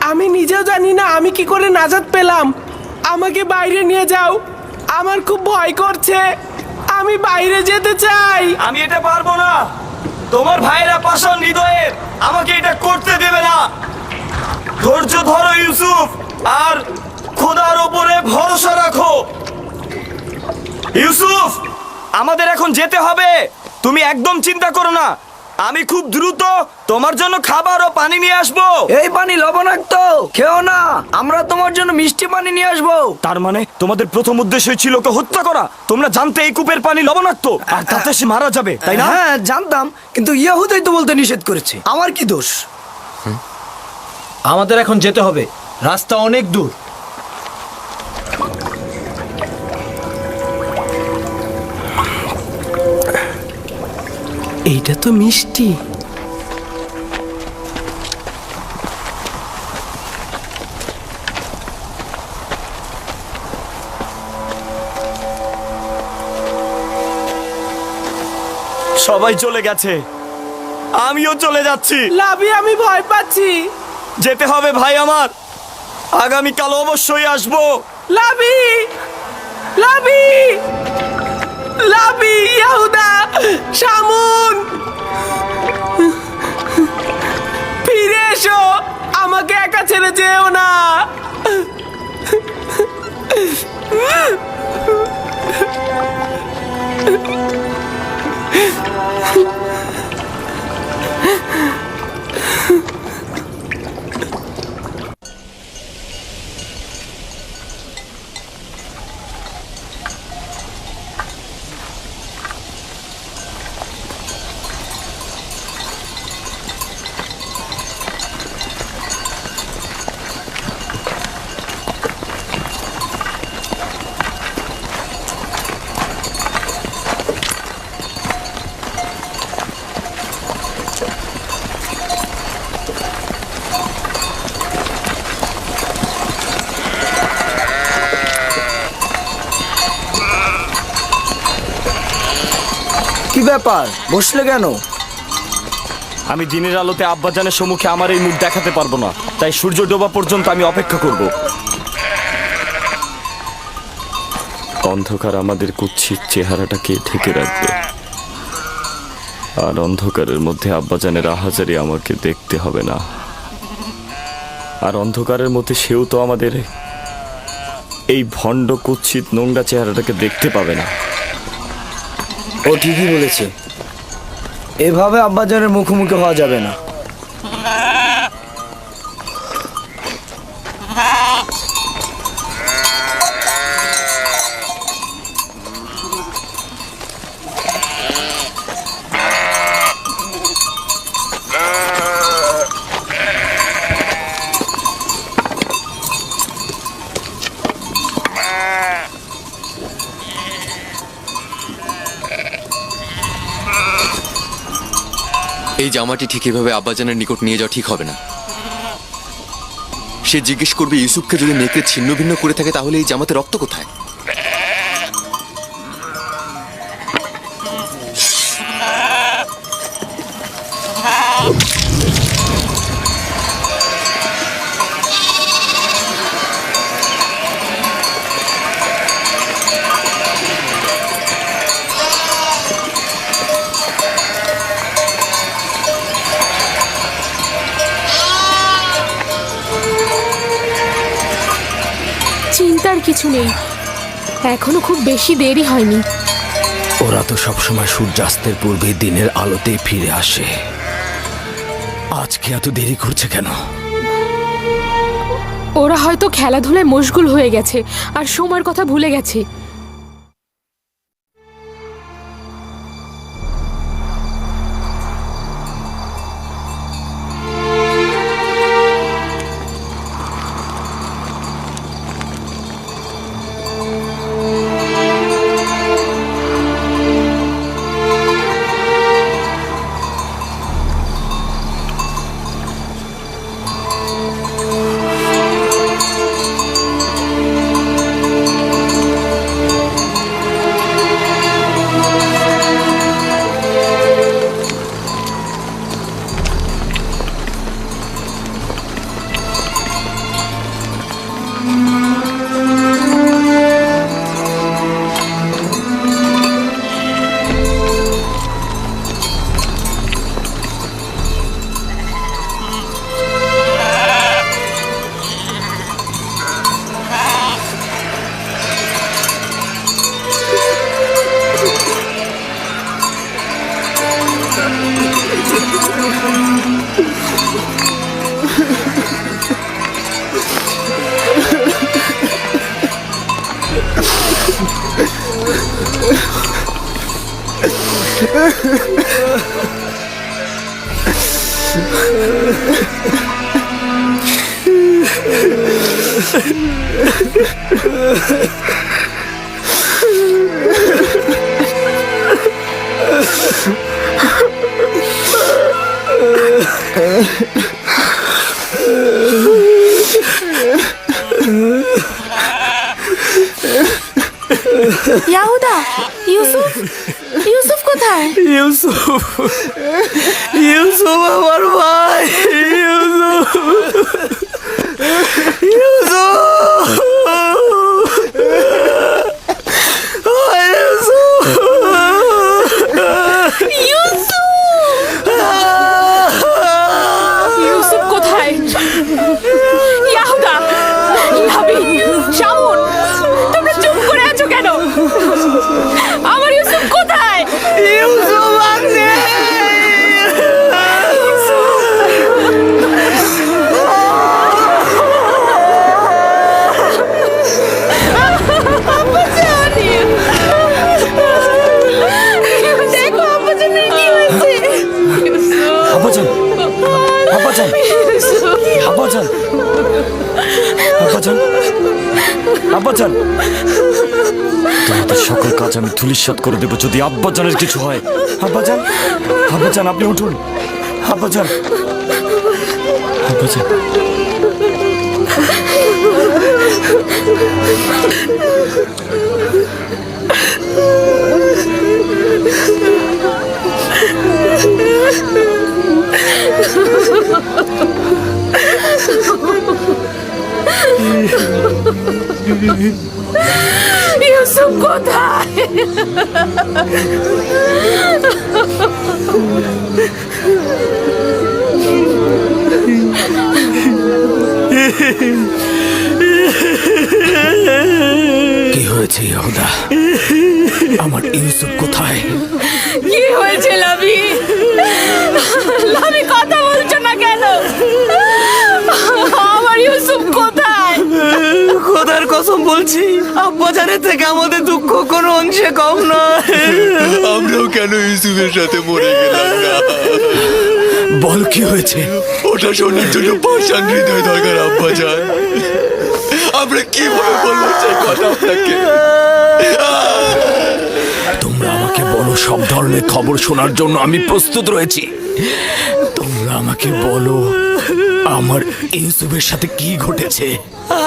Speaker 8: আমি নিজেও জানি না আমি কি করে নাজাত পেলাম। আমাকে বাইরে নিয়ে যাও, আমার খুব ভয় করছে। আমি বাইরে যেতে চাই।
Speaker 4: আমি এটা পারবো না। তোমার ভাইয়েরা পাষাণ হৃদয়ের, আমাকে এটা করতে দেবে না। ধৈর্য ধরো ইউসুফ, আর খোদার ওপরে ভরসা রাখো। ইউসুফ, আমাদের এখন যেতে হবে। তুমি একদম চিন্তা করো না। আমি খুব দ্রুত তোমার জন্য খাবার ও পানি নিয়ে আসবো।
Speaker 6: এই পানি লবণাক্ত, খেও না। আমরা তোমার জন্য মিষ্টি পানি নিয়ে আসবো।
Speaker 4: তার মানে তোমাদের প্রথম উদ্দেশ্য ছিল ওকে হত্যা করা। তোমরা জানতে এই কূপের পানি লবণাক্ত, আর তাতে সে মারা যাবে, তাই না?
Speaker 6: হ্যাঁ জানতাম, কিন্তু ইয়াহুদাই তো বলতে নিষেধ করেছে। আমার কি দোষ?
Speaker 3: আমাদের এখন যেতে হবে, রাস্তা অনেক দূর।
Speaker 8: এইটা তো মিষ্টি।
Speaker 4: সবাই চলে গেছে, আমিও চলে যাচ্ছি।
Speaker 8: লাবি, আমি ভয় পাচ্ছি।
Speaker 4: যেতে হবে ভাই আমার, আগামীকাল অবশ্যই আসবো।
Speaker 8: লাবি! লাবি! লাবি! ইয়াহুদা! শামুন! ফিরে এসো, আমাকে একা ছেড়ে যেও না।
Speaker 6: কি ব্যাপার, বসলে কেন?
Speaker 4: আমি দিনের আলোতে আব্বাজানের সম্মুখে আমার এই মুখ দেখাতে পারবো না, তাই সূর্য ডোবা পর্যন্ত আমি অপেক্ষা করব। অন্ধকার আমাদের কুৎসিত চেহারাটাকে ঢেকে রাখবে, আর অন্ধকারের মধ্যে আব্বাজানের আহাজারি আমাকে দেখতে হবে না। আর অন্ধকারের মধ্যে সেও তো আমাদের এই ভণ্ড কুৎসিত নোংরা চেহারাটাকে দেখতে পাবে না।
Speaker 6: ও ঠিকই বলেছে, এভাবে আব্বাজানের মুখোমুখি হওয়া যাবে না।
Speaker 5: এই জামাটি ঠিক এভাবে আব্বাজানের নিকট নিয়ে যাওয়া ঠিক হবে না। সে জিজ্ঞেস করবে ইউসুফকে যদি নেকড়ে ছিন্ন ভিন্ন করে থাকে তাহলে এই জামাতে রক্ত কোথায়?
Speaker 1: চিন্তার কিছু নেই, এখনো খুব বেশি দেরি হয়নি।
Speaker 2: ওরা তো সবসময় সূর্যাস্তের পূর্বে দিনের আলোতেই ফিরে আসে, আজকে এত দেরি করছে কেন?
Speaker 1: ওরা হয়তো খেলাধুলায় মশগুল হয়ে গেছে আর সময়ের কথা ভুলে গেছে। ইয়াহুদা, ইউসুফ, ইউসুফ কোথায়?
Speaker 6: ইউসুফ, ইউসুফ আমার ভাই, ইউসুফ, ইউসুফ,
Speaker 1: ইউসুফ কোথায়? ইয়াহুদা, ইয়াবিন, শামুন, তোমরা চুপ করে আছো কেন? আমার ইউসুফ কোথায়?
Speaker 6: ইউসুফ আছে।
Speaker 1: দেখো আব্বাজানের কি হয়েছে।
Speaker 4: আব্বাজান, আব্বাজান, আব্বাজান, আব্বাজান, আব্বাজান, তোমাদের সকল কাজ আমি ধূলিসাৎ করে দেবো যদি আব্বাজানের কিছু হয়। আব্বাজান, আব্বাজান, আপনি উঠুন। আব্বাজান, আব্বাজান।
Speaker 1: ইউসুফ কোথায়?
Speaker 2: কি হয়েছে ইয়াহুদা? আমার ইউসুফ কোথায়?
Speaker 1: কি হয়েছে লাভি? লাভি কথা বলছো না কেন? আমার ইউসুফ কোথায়?
Speaker 6: খোদার কসম বলছি, আব্বাজানের থেকে আমাদের দুঃখ কোনো অংশে কম নয়।
Speaker 5: আমরাও কেন ইউসুফের সাথে মরে গেলাম না?
Speaker 2: বল কি হয়েছে?
Speaker 5: ওটা শোনার জন্য পাষাণ হৃদয় দরকার আব্বাজান। আমরা কিভাবে বলবো সেই কথা আপনাকে?
Speaker 2: তোমরা আমাকে বলো, সব ধরনের খবর শোনার জন্য আমি প্রস্তুত রয়েছি। তোমরা আমাকে বলো আমার ইউসুফের সাথে কি ঘটেছে।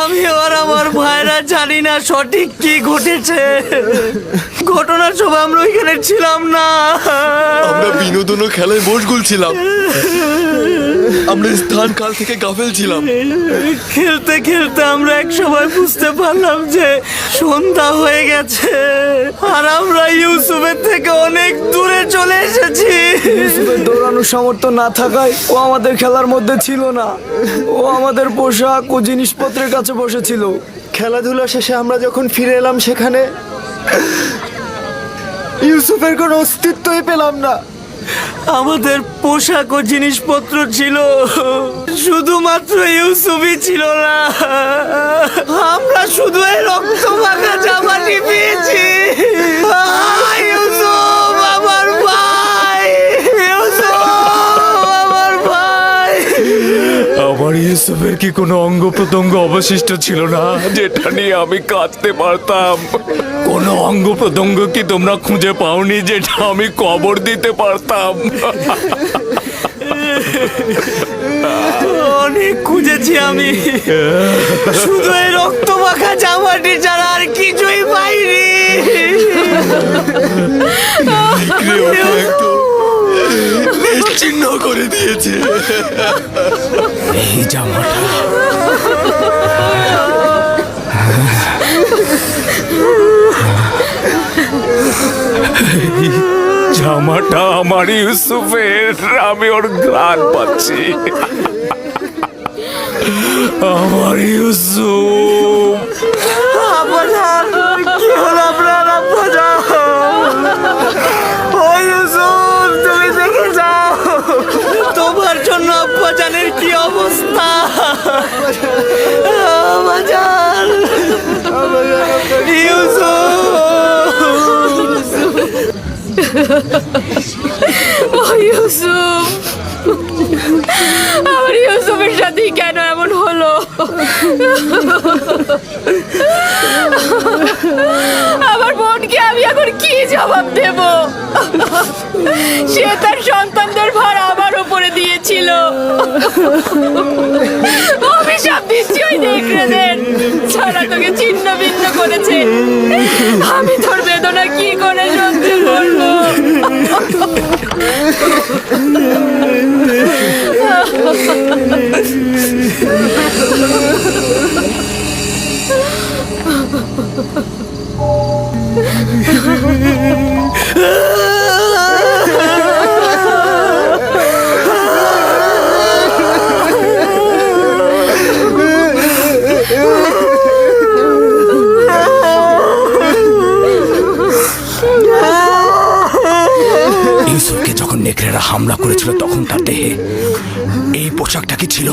Speaker 6: আমি আর আমার ভাইরা জানি না সঠিক কি ঘটেছে। ঘটনার সময় আমরা ওইখানে ছিলাম না।
Speaker 5: আমরা বিনোদন ও খেলায় মশগুল ছিলাম। আমরা স্থান কাল থেকে গাফেল ছিলাম।
Speaker 6: খেলতে খেলতে আমরা এক সময় বুঝতে পারলাম যে সন্ধ্যা হয়ে গেছে আর আমরা ইউসুফের থেকে অনেক দূরে চলে এসেছি। ইউসুফের দৌড়ানোর সামর্থ্য না থাকায় ও আমাদের খেলার মধ্যে ছিল না। ও আমাদের পোশাক ও জিনিসপত্রের কাছে বসেছিল।
Speaker 9: খেলাধুলা শেষে আমরা যখন ফিরে এলাম সেখানে ইউসুফের কোনো অস্তিত্বই পেলাম না।
Speaker 6: আমাদের পোশাক ও জিনিসপত্র ছিল, শুধুমাত্র ইউসুফই ছিল না। আমরা শুধু এই রক্ত মাখা জামাটি পেয়েছি। ইউসুফ আমার ভাই, ইউসুফ আমার ভাই।
Speaker 2: আমার ইউসুফের কি কোনো অঙ্গ প্রত্যঙ্গ অবশিষ্ট ছিল না যেটা নিয়ে আমি কাঁদতে পারতাম? কোনো অঙ্গ প্রত্যঙ্গ কি তোমরা খুঁজে পাওনি যেটা আমি কবর দিতে পারতাম?
Speaker 6: অনেক খুঁজেছি আমি, শুধু এই রক্ত মাখা জামাটি ছাড়া আর কিছুই পাইনি।
Speaker 5: নিশ্চিহ্ন করে দিয়েছে।
Speaker 2: এই জামাটা জামাটা আমার ইউসুফের। আমি ওর ঘ্রাণ পাচ্ছি। আমার ইউসুফ।
Speaker 6: আব্বাজান, কি হলো আপনার? আব্বাজান, ও ইউসুফ, তুমি দেখে যাও তোমার জন্য আব্বাজানের কি অবস্থা। আব্বাজান,
Speaker 1: ও ইউসুফ, আমার ইউসুফের সাথে কেন এমন হলো? আমার বোনকে আমি এখন কি জবাব দেব? সে তার সন্তানদের ভার আমার উপরে দিয়েছিল। অভিশাপ দিচ্ছি ওই নেকড়েদের, ছাড়া তোকে ছিন্ন ভিন্ন করেছে। আমি তোর বেদনা কি করে সহ্য করবো?
Speaker 2: ইউসুফকে যখন নেকড়েরা হামলা করেছিল তখন তার দেহে এই পোশাকটা কি ছিল?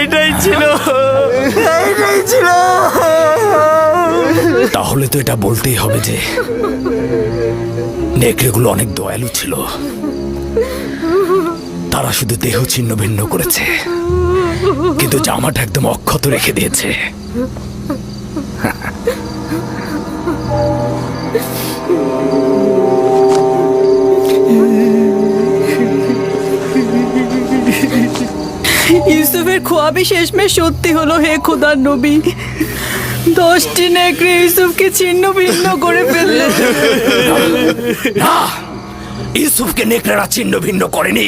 Speaker 6: এটাই ছিল, এটাই ছিল।
Speaker 2: তাহলে তো এটা বলতেই হবে যে নেকড়েগুলো অনেক দয়ালু ছিল। তারা শুধু দেহ ছিন্ন ভিন্ন করেছে, কিন্তু জামাটা একদম অক্ষত রেখে দিয়েছে।
Speaker 10: ইউসুফের খোয়াবি শেষমেশ সত্যি হলো। হে খোদার নবী, 10টি নেকড়ে ইউসুফকে ছিন্ন ভিন্ন করে ফেললে।
Speaker 2: না, ইউসুফকে নেকড়েরা ছিন্ন ভিন্ন করেনি,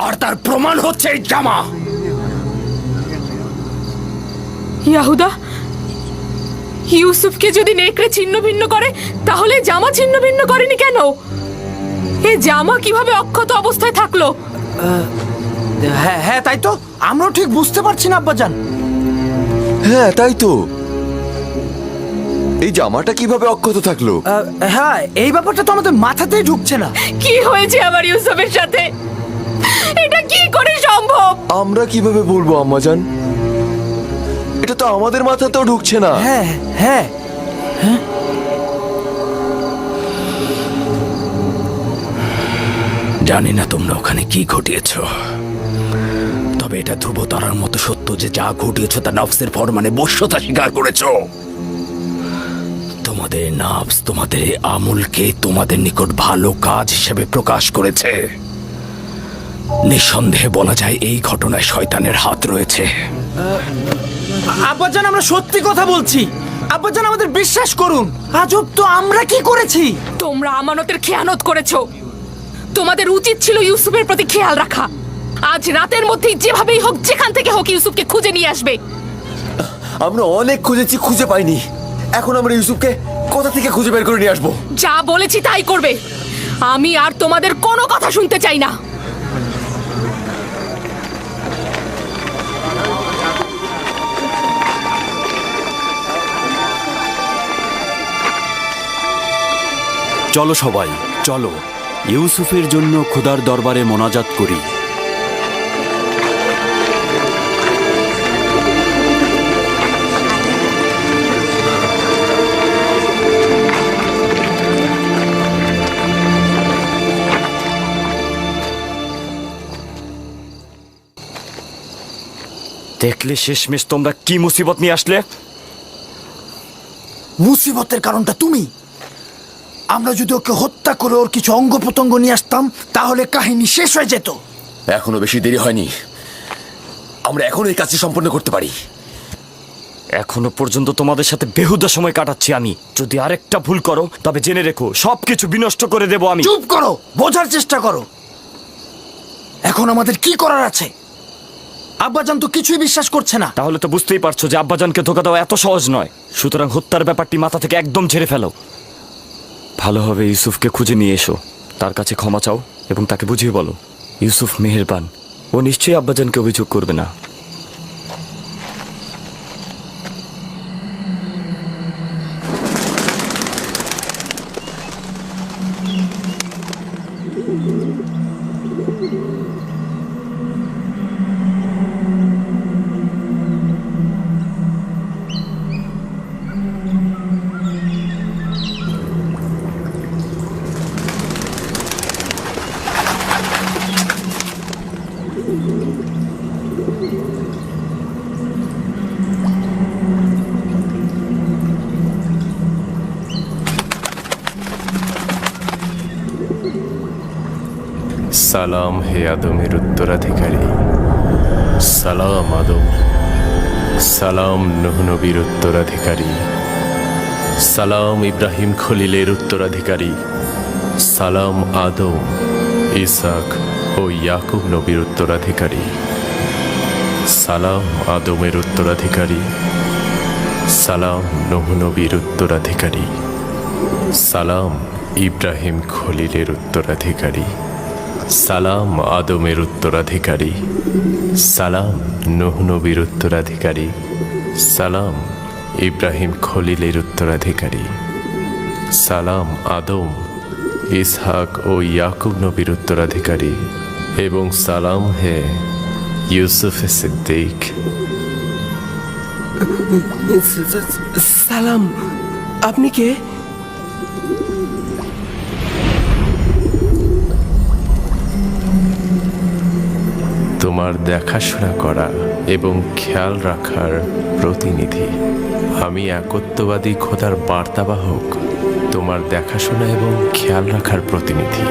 Speaker 2: আর তার প্রমাণ হচ্ছে এই জামা।
Speaker 1: ইয়াহুদা, ইউসুফকে যদি নেকড়ে ছিন্ন ভিন্ন করে তাহলে জামা ছিন্ন ভিন্ন করেনি কেন? এ জামা কিভাবে অক্ষত অবস্থায় থাকলো?
Speaker 6: হ্যাঁ হ্যাঁ, তাই তো আমরাও ঠিক বুঝতে পারছি না আব্বাজান।
Speaker 5: হ্যাঁ তাই তো, এই জামাটা কিভাবে অক্ষত থাকলো?
Speaker 6: হ্যাঁ, এই ব্যাপারটা তো আমাদের মাথাতেই ঢুকছে না।
Speaker 1: কি হয়েছে আমার ইউসুফের সাথে? এটা কি করে সম্ভব?
Speaker 5: আমরা কিভাবে বলবো আম্মাজান, এটা তো আমাদের মাথাতেও ঢুকছে না।
Speaker 6: হ্যাঁ হ্যাঁ,
Speaker 2: জানি না তোমরা ওখানে কি ঘটিয়েছ, তবে এটা ধ্রুব তারার মতো সত্য যে যা ঘটিয়েছ তা নফসের ফরমানে বশ্যতা স্বীকার করেছ। তোমাদের নফস তোমাদের এই আমলকে তোমাদের নিকট ভালো কাজ হিসেবে প্রকাশ করেছে। নিঃসন্দেহে বলা যায় এই ঘটনায় শয়তানের হাত রয়েছে।
Speaker 6: আব্বাজান আমরা সত্যি কথা বলছি, আব্বাজান আমাদের বিশ্বাস করুন। আজব তো, আমরা কি করেছি?
Speaker 1: তোমরা আমানতের খেয়ানত করেছো। তোমাদের উচিত ছিল ইউসুফের প্রতি খেয়াল রাখা। আজ রাতের মধ্যেই যেভাবেই হোক, যেখান থেকে হোক, ইউসুফকে খুঁজে নিয়ে আসবে।
Speaker 5: আমরা অনেক খুঁজেছি, খুঁজে পাইনি। এখন আমরা ইউসুফকে কোথা থেকে খুঁজে বের করে নিয়ে আসবো?
Speaker 1: যা বলেছি তাই করবে। আমি আর তোমাদের কোনো কথা শুনতে চাই না।
Speaker 12: চলো সবাই, চলো ইউসুফের জন্য খোদার দরবারে মোনাজাত করি।
Speaker 4: দেখলে শেষমেশ তোমরা কি মুসিবত নিয়ে আসলে?
Speaker 9: মুসিবতের কারণটা তুমি। আমরা যদি ওকে হত্যা করে ওর কিছু অঙ্গ প্রত্যঙ্গ নিয়ে আসতাম তাহলে কাহিনী শেষ হয়ে যেত।
Speaker 5: এখনো বেশি দেরি হয়নি, আমরা এখনো এই কাজটি সম্পন্ন করতে পারি।
Speaker 4: এখনো পর্যন্ত তোমাদের সাথে বেহুদা সময় কাটাচ্ছি আমি। যদি আরেকটা ভুল করো তবে জেনে রেখো সবকিছু বিনষ্ট করে দেব আমি।
Speaker 9: চুপ করো, বোঝার চেষ্টা করো। এখন আমাদের কি করার আছে? আব্বাজান তো কিছুই বিশ্বাস করছে না।
Speaker 4: তাহলে তো বুঝতেই পারছো যে আব্বাজানকে ধোকা দেওয়া এত সহজ নয়। সুতরাং হত্যার ব্যাপারটি মাথা থেকে একদম ঝেড়ে ফেলো। ভালোভাবে ইউসুফকে খুঁজে নিয়ে এসো, তার কাছে ক্ষমা চাও এবং তাকে বুঝিয়ে বলো ইউসুফ মেহেরবান, ও নিশ্চয়ই আব্বাজানকে অভিযোগ করবে না।
Speaker 13: সালাম হে আদমের উত্তরাধিকারী, সালাম আদম, সালাম নূহ নবীর উত্তরাধিকারী, সালাম ইব্রাহিম খলিলের উত্তরাধিকারী, সালাম আদম, ইসাক ও ইয়াকুব নবীর উত্তরাধিকারী, সালাম আদমের উত্তরাধিকারী, সালাম নূহ নবীর উত্তরাধিকারী, সালাম ইব্রাহিম খলিলের উত্তরাধিকারী, সালাম আদমের উত্তরাধিকারী, সালাম নূহ নবীর উত্তরাধিকারী, সালাম ইব্রাহিম খলিলের উত্তরাধিকারী, সালাম আদম, ইসহাক ও ইয়াকুব নবীর উত্তরাধিকারী, এবং সালাম হে ইউসুফ সিদ্দিক।
Speaker 11: সালাম, আপনি কে?
Speaker 13: তোমার দেখাশোনা করা এবং খেয়াল রাখার প্রতিনিধি। আমি একত্ববাদী খোদার বার্তাবাহক, তোমার দেখাশোনা এবং খেয়াল রাখার প্রতিনিধি।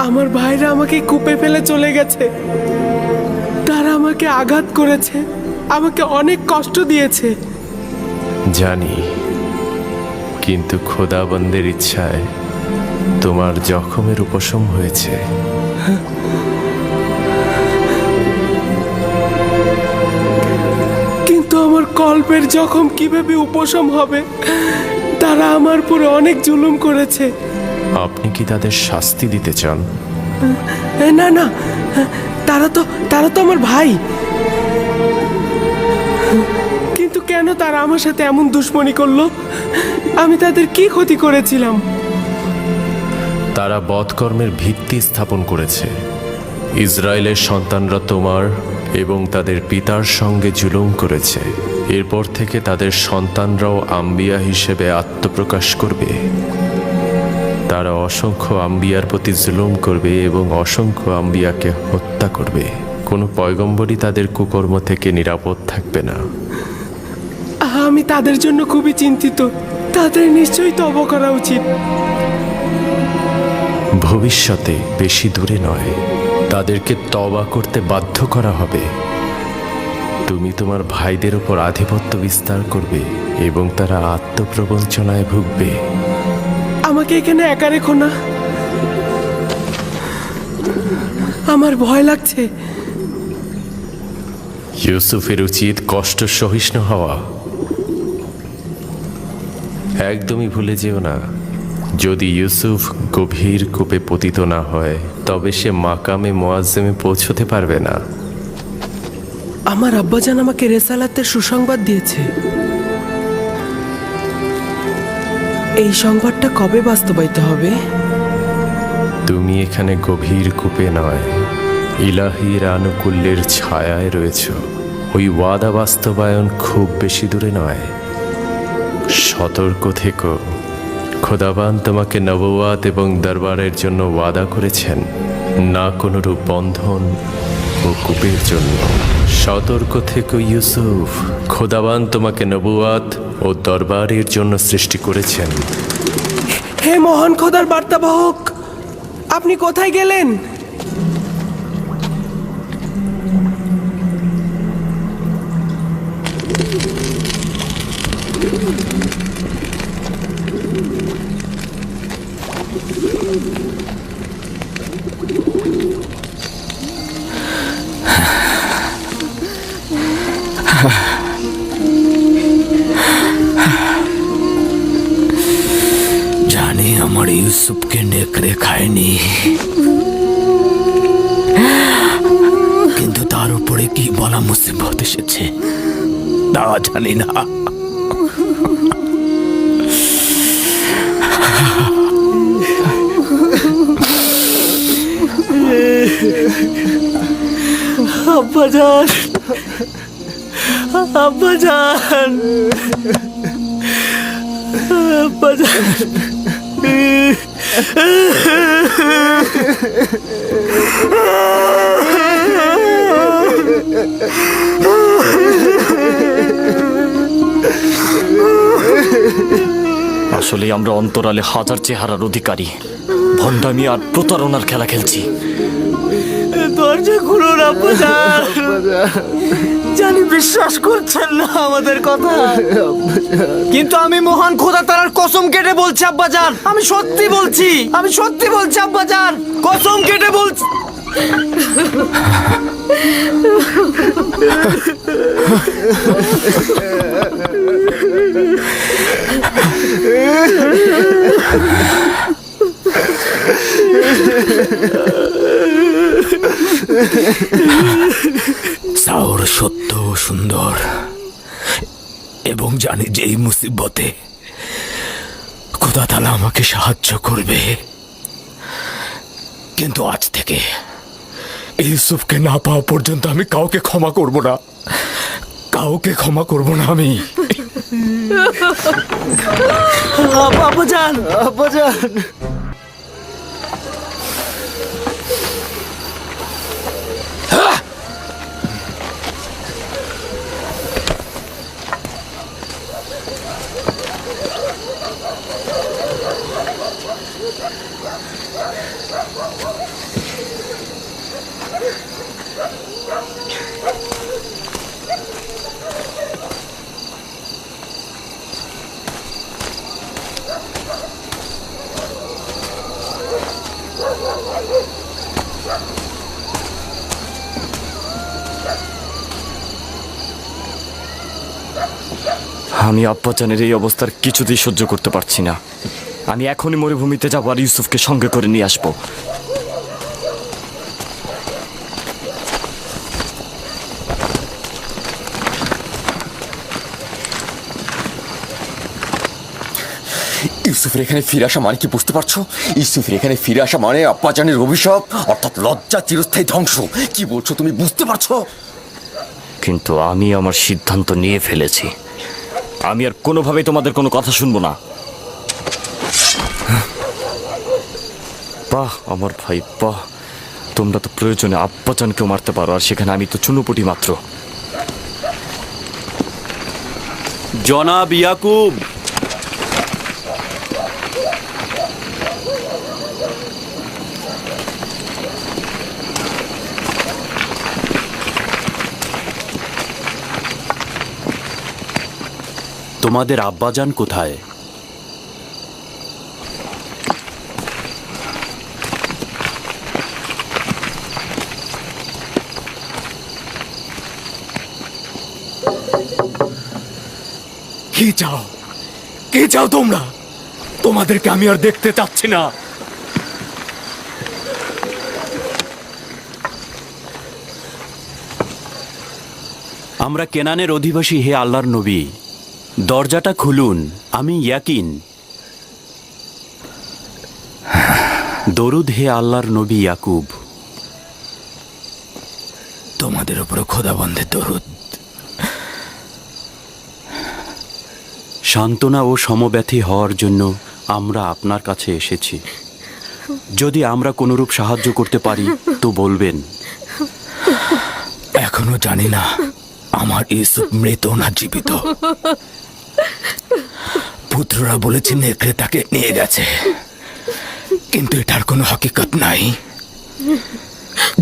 Speaker 8: আমার ভাইরা আমাকে কূপে ফেলে চলে গেছে। তারা আমাকে আঘাত করেছে, আমাকে অনেক কষ্ট দিয়েছে।
Speaker 13: জানি, কিন্তু খোদাবন্দের ইচ্ছায় তোমার জখমের উপশম হয়েছে।
Speaker 8: কিন্তু আমার কল্পের জখম কিভাবে উপশম হবে? তারা আমার পুরো অনেক জুলুম করেছে।
Speaker 13: আপনি কি তাদের শাস্তি দিতে চান?
Speaker 8: না না, তারা তো আমার ভাই। কিন্তু কেন তারা আমার সাথে এমন দুশ্মনী করলো? আমি তাদের কি ক্ষতি করেছিলাম?
Speaker 13: তারা বধকর্মের ভিত্তি স্থাপন করেছে। ইসরায়েলের সন্তানরা তোমার এবং তাদের পিতার সঙ্গে জুলুম করেছে। এরপর থেকে তাদের সন্তানরাও আম্বিয়া হিসেবে আত্মপ্রকাশ করবে। তারা অসংখ্য আম্বিয়ার প্রতি জুলুম করবে এবং অসংখ্য আম্বিয়াকে হত্যা করবে। কোনো পয়গম্বরই তাদের কুকর্ম থেকে নিরাপদ থাকবে না।
Speaker 8: আমি তাদের জন্য খুবই চিন্তিত। তাদের নিশ্চয়ই তওবা করা উচিত।
Speaker 13: ভবিষ্যতে বেশি দূরে নয়, তাদেরকে তওবা করতে বাধ্য করা হবে। তুমি তোমার ভাইদের উপর আধিপত্য বিস্তার করবে এবং তারা আত্মপ্রবঞ্চনায় ভুগবে।
Speaker 8: আমাকে এখানে একা রেখো না, আমার ভয় লাগছে।
Speaker 13: ইউসুফের উচিত কষ্ট সহিষ্ণু হওয়া। একদমই ভুলে যেও না, যদি ইউসুফ গভীর কূপে পতিত না হয় তবে সে মাকামে মুআজ্জমে পৌঁছতে পারবে না।
Speaker 8: আমার আব্বাজান আমাকে রেসালাতের সুসংবাদ দিয়েছে। এই সংবাদটা কবে বাস্তবায়িত হবে?
Speaker 13: তুমি এখানে গভীর কূপে নয়, ইলাহির আনুকূল্যের ছায়ায় রয়েছ। ওই ওয়াদা বাস্তবায়ন খুব বেশি দূরে নয়। সতর্ক থেকো, খোদাবান তোমাকে নবুয়াত এবং দরবারের জন্য ওয়াদা করেছেন, না কোনরূপ বন্ধন ও কূপের জন্য। সতর্ক থেকো ইউসুফ, খোদাবান তোমাকে নবুয়াত ও দরবারের জন্য সৃষ্টি করেছেন।
Speaker 8: হে মহান খোদার বার্তাবাহক, আপনি কোথায় গেলেন?
Speaker 2: জানি আমার ইউসুফকে নেকড়ে খায়নি, কিন্তু তার উপরে কি বলা মুসিবত এসেছে তা জানি না।
Speaker 6: আব্বাজান, আব্বাজান, আব্বাজান।
Speaker 4: আসলে আমরা অন্তরালে হাজার চেহারার অধিকারী, ভণ্ডামি আর প্রতারণার খেলা খেলছি।
Speaker 6: দরজা খুলুন আব্বাজান। জানি বিশ্বাস করছেন না আমাদের কথা, কিন্তু আমি মহান খোদা তাআলার কসম কেটে বলছি আব্বাজান, আমি সত্যি বলছি, আমি সত্যি বলছি আব্বাজান, কসম কেটে বলছি।
Speaker 2: সাওর সত্য ও সুন্দর, এবং জানি যে এই মুসিবতে খোদা তাআলা আমাকে সাহায্য করবে। কিন্তু আজ থেকে ইউসুফকে না পাওয়া পর্যন্ত আমি কাউকে ক্ষমা করব না, কাউকে ক্ষমা করব না আমি।
Speaker 6: আব্বাজান, আব্বাজান।
Speaker 4: আমি আব্বাজানের এই অবস্থার কিছুতেই সহ্য করতে পারছি না। আমি এখনই মরুভূমিতে যাবো আর ইউসুফকে সঙ্গে করে নিয়ে আসবো।
Speaker 5: ইউসুফের এখানে ফিরে আসা মানে কি বুঝতে পারছো? ইউসুফের এখানে ফিরে আসা মানে আব্বাজানের অভিশাপ, অর্থাৎ লজ্জা, চিরস্থায়ী ধ্বংস। কি বলছো তুমি, বুঝতে পারছো?
Speaker 4: কিন্তু আমি আমার সিদ্ধান্ত নিয়ে ফেলেছি। আমি আর কোনোভাবেই তোমাদের কোনো কথা শুনবো না। বাহ আমার ভাই বাহ, তোমরা তো প্রয়োজনে আব্বাজানকেও মারতে পারো, আর সেখানে আমি তো চুনোপুটি মাত্র।
Speaker 12: জনাব ইয়াকুব, তোমাদের আব্বাজান কোথায়?
Speaker 2: কি চাও? কি চাও তোমরা? তোমাদেরকে আমি আর দেখতে চাচ্ছি না।
Speaker 12: আমরা কেনানের অধিবাসী, হে আল্লাহর নবী, দরজাটা খুলুন। আমি ইয়াকিন। দরুদ হে আল্লাহর নবী ইয়াকুব।
Speaker 2: তোমাদের উপর খোদাবন্দের দরুদ।
Speaker 12: সান্ত্বনা ও সমব্যথী হওয়ার জন্য আমরা আপনার কাছে এসেছি। যদি আমরা কোনরূপ সাহায্য করতে পারি তো বলবেন।
Speaker 2: এখনো জানি না আমার ইউসুফ মৃত না জীবিত। পুত্ররা বলেছে নেকড়ে তাকে নিয়ে গেছে, কিন্তু এটার কোনো হকিকত নাই।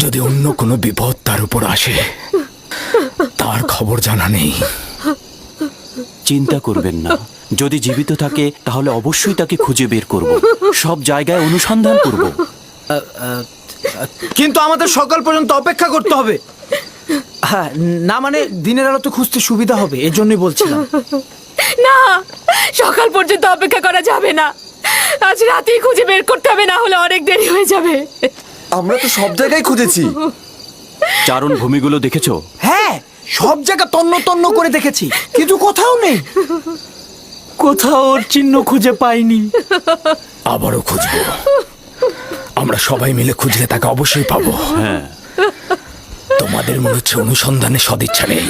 Speaker 2: যদি অন্য কোনো বিপদ তার উপর আসে, তার খবর জানা নেই।
Speaker 12: চিন্তা করবেন না, যদি জীবিত থাকে তাহলে অবশ্যই তাকে খুঁজে বের করব। সব জায়গায় অনুসন্ধান করব।
Speaker 3: কিন্তু আমাদের সকাল পর্যন্ত অপেক্ষা করতে হবে। হ্যাঁ, না মানে দিনের আলো তো খুঁজতে সুবিধা হবে, এজন্যই বলছিলাম।
Speaker 1: না, সকাল পর্যন্ত অপেক্ষা করা যাবে না। আজ রাতেই খুঁজে বের করতে হবে, না হলে অনেক দেরি হয়ে যাবে।
Speaker 5: আমরা তো সব জায়গায় খুঁজেছি।
Speaker 12: চারণ ভূমিগুলো দেখেছো?
Speaker 3: হ্যাঁ, সব জায়গা তন্ন তন্ন করে দেখেছি, কিন্তু কোথাও নেই। কোথাও ওর চিহ্ন খুঁজে পাইনি।
Speaker 2: আবারও খুঁজবো। আমরা সবাই মিলে খুঁজলে তাকে অবশ্যই পাবো।
Speaker 12: হ্যাঁ।
Speaker 2: তোমাদের মনে হচ্ছে অনুসন্ধানে সদিচ্ছা নেই।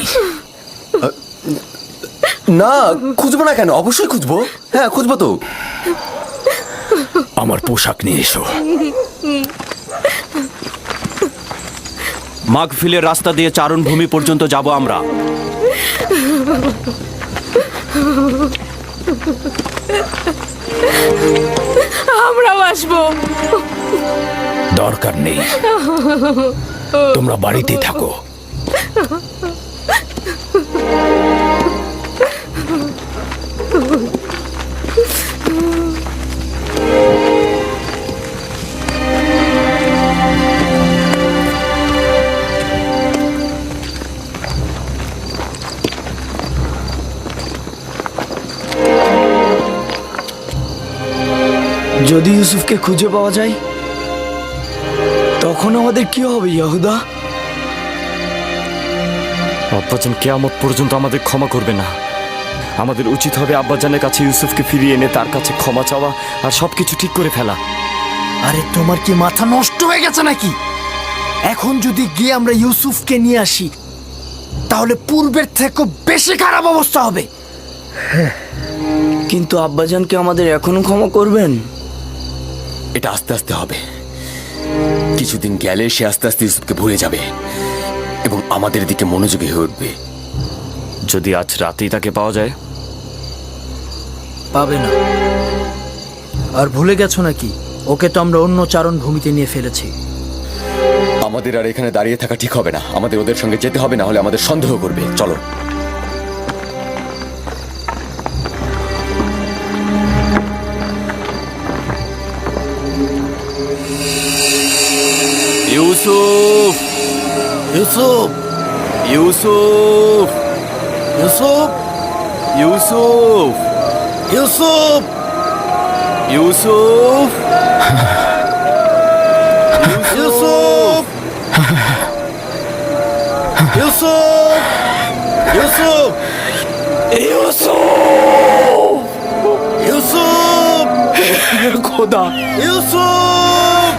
Speaker 5: না, খুঁজবো না কেন? অবশ্যই খুঁজবো। হ্যাঁ, খুঁজবো তো।
Speaker 2: আমার পোশাক নিয়ে এসো।
Speaker 12: মাগফিলের রাস্তা দিয়ে চারণ ভূমি পর্যন্ত যাব আমরা।
Speaker 1: আমরাও আসবো।
Speaker 2: দরকার নেই, তোমরা বাড়িতেই থাকো।
Speaker 6: যদি ইউসুফকে খুঁজে পাওয়া যায় তখন আমাদের কি হবে ইয়াহুদা?
Speaker 4: আব্বাজান কিয়ামত পর্যন্ত আমাদের ক্ষমা করবে না। আমাদের উচিত হবে আব্বাজানের কাছে ইউসুফকে ফিরিয়ে এনে তার কাছে ক্ষমা চাওয়া আর সবকিছু ঠিক করে ফেলা।
Speaker 9: আরে তোমার কি মাথা নষ্ট হয়ে গেছে নাকি? এখন যদি গিয়ে আমরা ইউসুফকে নিয়ে আসি, তাহলে পূর্বের থেকে বেশি খারাপ অবস্থা হবে।
Speaker 6: কিন্তু আব্বাজানকে আমাদের এখনো ক্ষমা করবেন?
Speaker 5: এটা আস্তে আস্তে হবে। কিছুদিন গেলে সে আস্তে আস্তে ইউসুফকে ভুলে যাবে এবং আমাদের দিকে মনোযোগী হয়ে উঠবে।
Speaker 4: যদি আজ রাতেই তাকে পাওয়া যায়?
Speaker 3: পাবে না। আর ভুলে গেছো নাকি, ওকে তো আমরা অন্য চারণ ভূমিতে নিয়ে ফেলেছি।
Speaker 5: আমাদের আর এখানে দাঁড়িয়ে থাকা ঠিক হবে না। আমাদের ওদের সঙ্গে যেতে হবে, না হলে আমাদের সন্দেহ করবে। চলো।
Speaker 12: ইউসুফ,
Speaker 9: ইউসুফ,
Speaker 12: ইউসুফ,
Speaker 9: ইউসুফ,
Speaker 4: ইউসুফ ইউসুফ ইউসুফ ইউসুফ ইউসুফ ইউসুফ ইউসুফ
Speaker 2: খোদা,
Speaker 4: ইউসুফ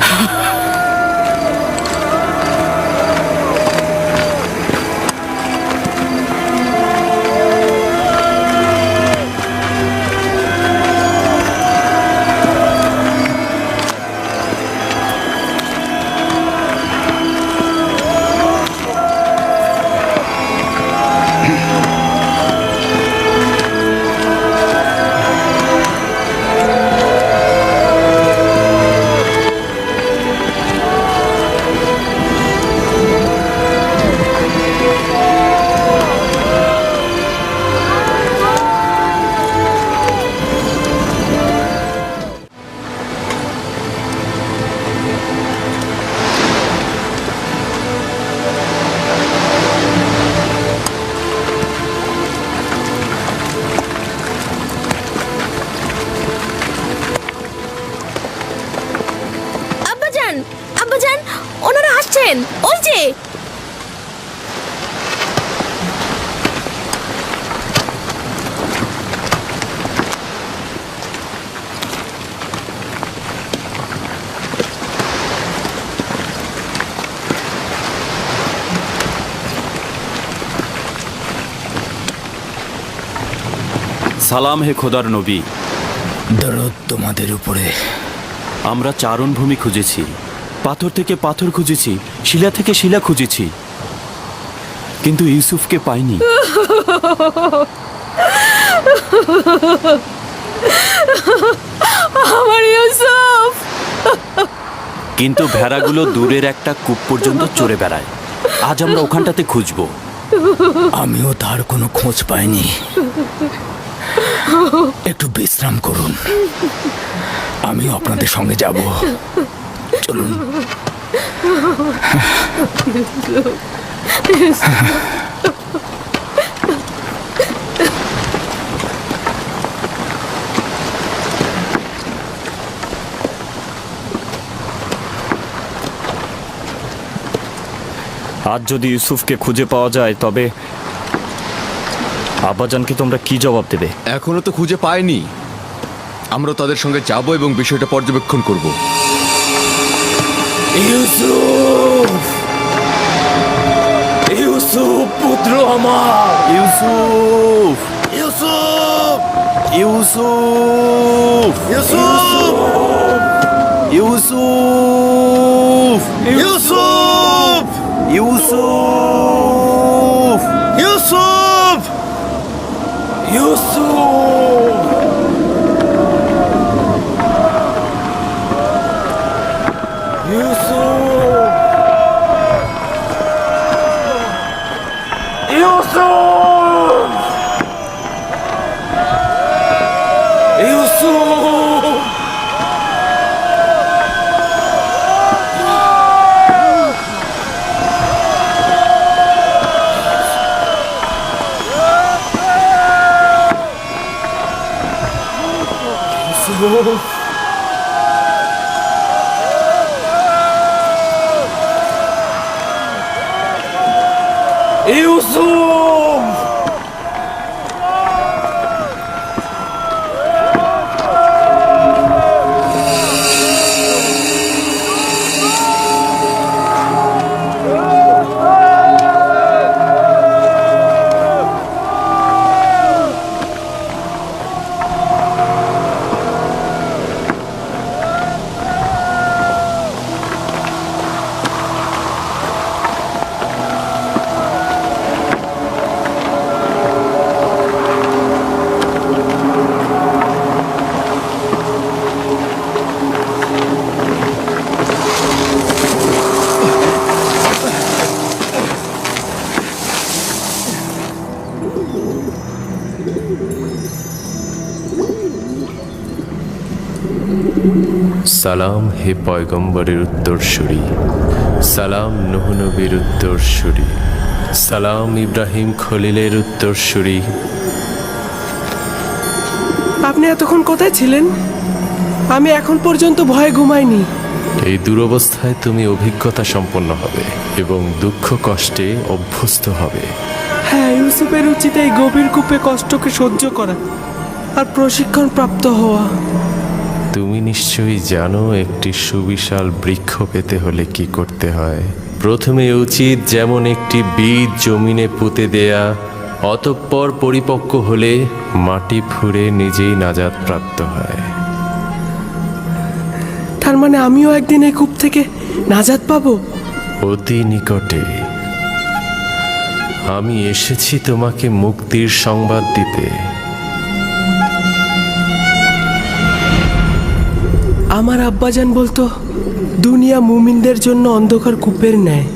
Speaker 1: আব্বাজান, আব্বাজান, ওনারা আসছেন, ওই যে।
Speaker 12: সালাম হে খোদার নবী।
Speaker 2: দরদ তোমাদের উপরে।
Speaker 12: আমরা চারণভূমি খুঁজেছি, পাথর থেকে পাথর খুঁজেছি, শিলা থেকে শিলা খুঁজেছি, কিন্তু ইউসুফকে পাইনি।
Speaker 1: আমার ইউসুফ।
Speaker 12: কিন্তু ভেড়াগুলো দূরের একটা কূপ পর্যন্ত চড়ে বেড়ায়। আজ আমরা ওখানটাতে খুঁজবো।
Speaker 2: আমিও তার কোনো খোঁজ পাইনি। একটু বিশ্রাম করুন, আমিও আপনাদের সঙ্গে যাব। চলুন।
Speaker 4: আজ যদি ইউসুফকে খুঁজে পাওয়া যায় তবে আব্বাজানকে তোমরা কি জবাব দেবে?
Speaker 5: এখনো তো খুঁজে পাইনি। আমরা তাদের সঙ্গে যাব এবং বিষয়টা পর্যবেক্ষণ করব।
Speaker 2: ইউসুফ, ইউসুফ পুত্র আমার।
Speaker 4: ইউসুফ ইউসুফ ইউসুফ ইউসুফ ইউসুফ ইউসুফ ইউসুফ ইউসুফ
Speaker 2: ইউসুফ,
Speaker 13: সালাম হে পয়গম্বরের উত্তরসূরি, সালাম নূহ নবীর উত্তরসূরি, সালাম ইব্রাহিম খলিলের উত্তরসূরি,
Speaker 8: আপনি এতক্ষণ কোথায় ছিলেন? আমি এখন পর্যন্ত ভয়ে ঘুমাইনি।
Speaker 13: এই দুরবস্থায় তুমি অভিজ্ঞতা সম্পন্ন হবে এবং দুঃখ কষ্টে অভ্যস্ত হবে।
Speaker 8: হ্যাঁ, ইউসুফের উচিত এই গভীর কূপে কষ্টকে সহ্য করা আর প্রশিক্ষণ প্রাপ্ত হওয়া।
Speaker 13: তুমি নিশ্চয়ই জানো একটি সুবিশাল বৃক্ষ পেতে হলে কি করতে হয়। প্রথমে উচিত যেমন একটি বীজ জমিনে পুঁতে দেয়া, অতঃপর পরিপক্ক হলে মাটি ফুঁড়ে নিজেই নাজাত প্রাপ্ত হয়।
Speaker 8: তার মানে আমিও একদিন এই কূপ থেকে নাজাত পাবো?
Speaker 13: অতি নিকটে। আমি এসেছি তোমাকে মুক্তির সংবাদ দিতে।
Speaker 8: আমার আব্বাজান বলতো দুনিয়া মুমিনদের জন্য অন্ধকার কূপের ন্যায়।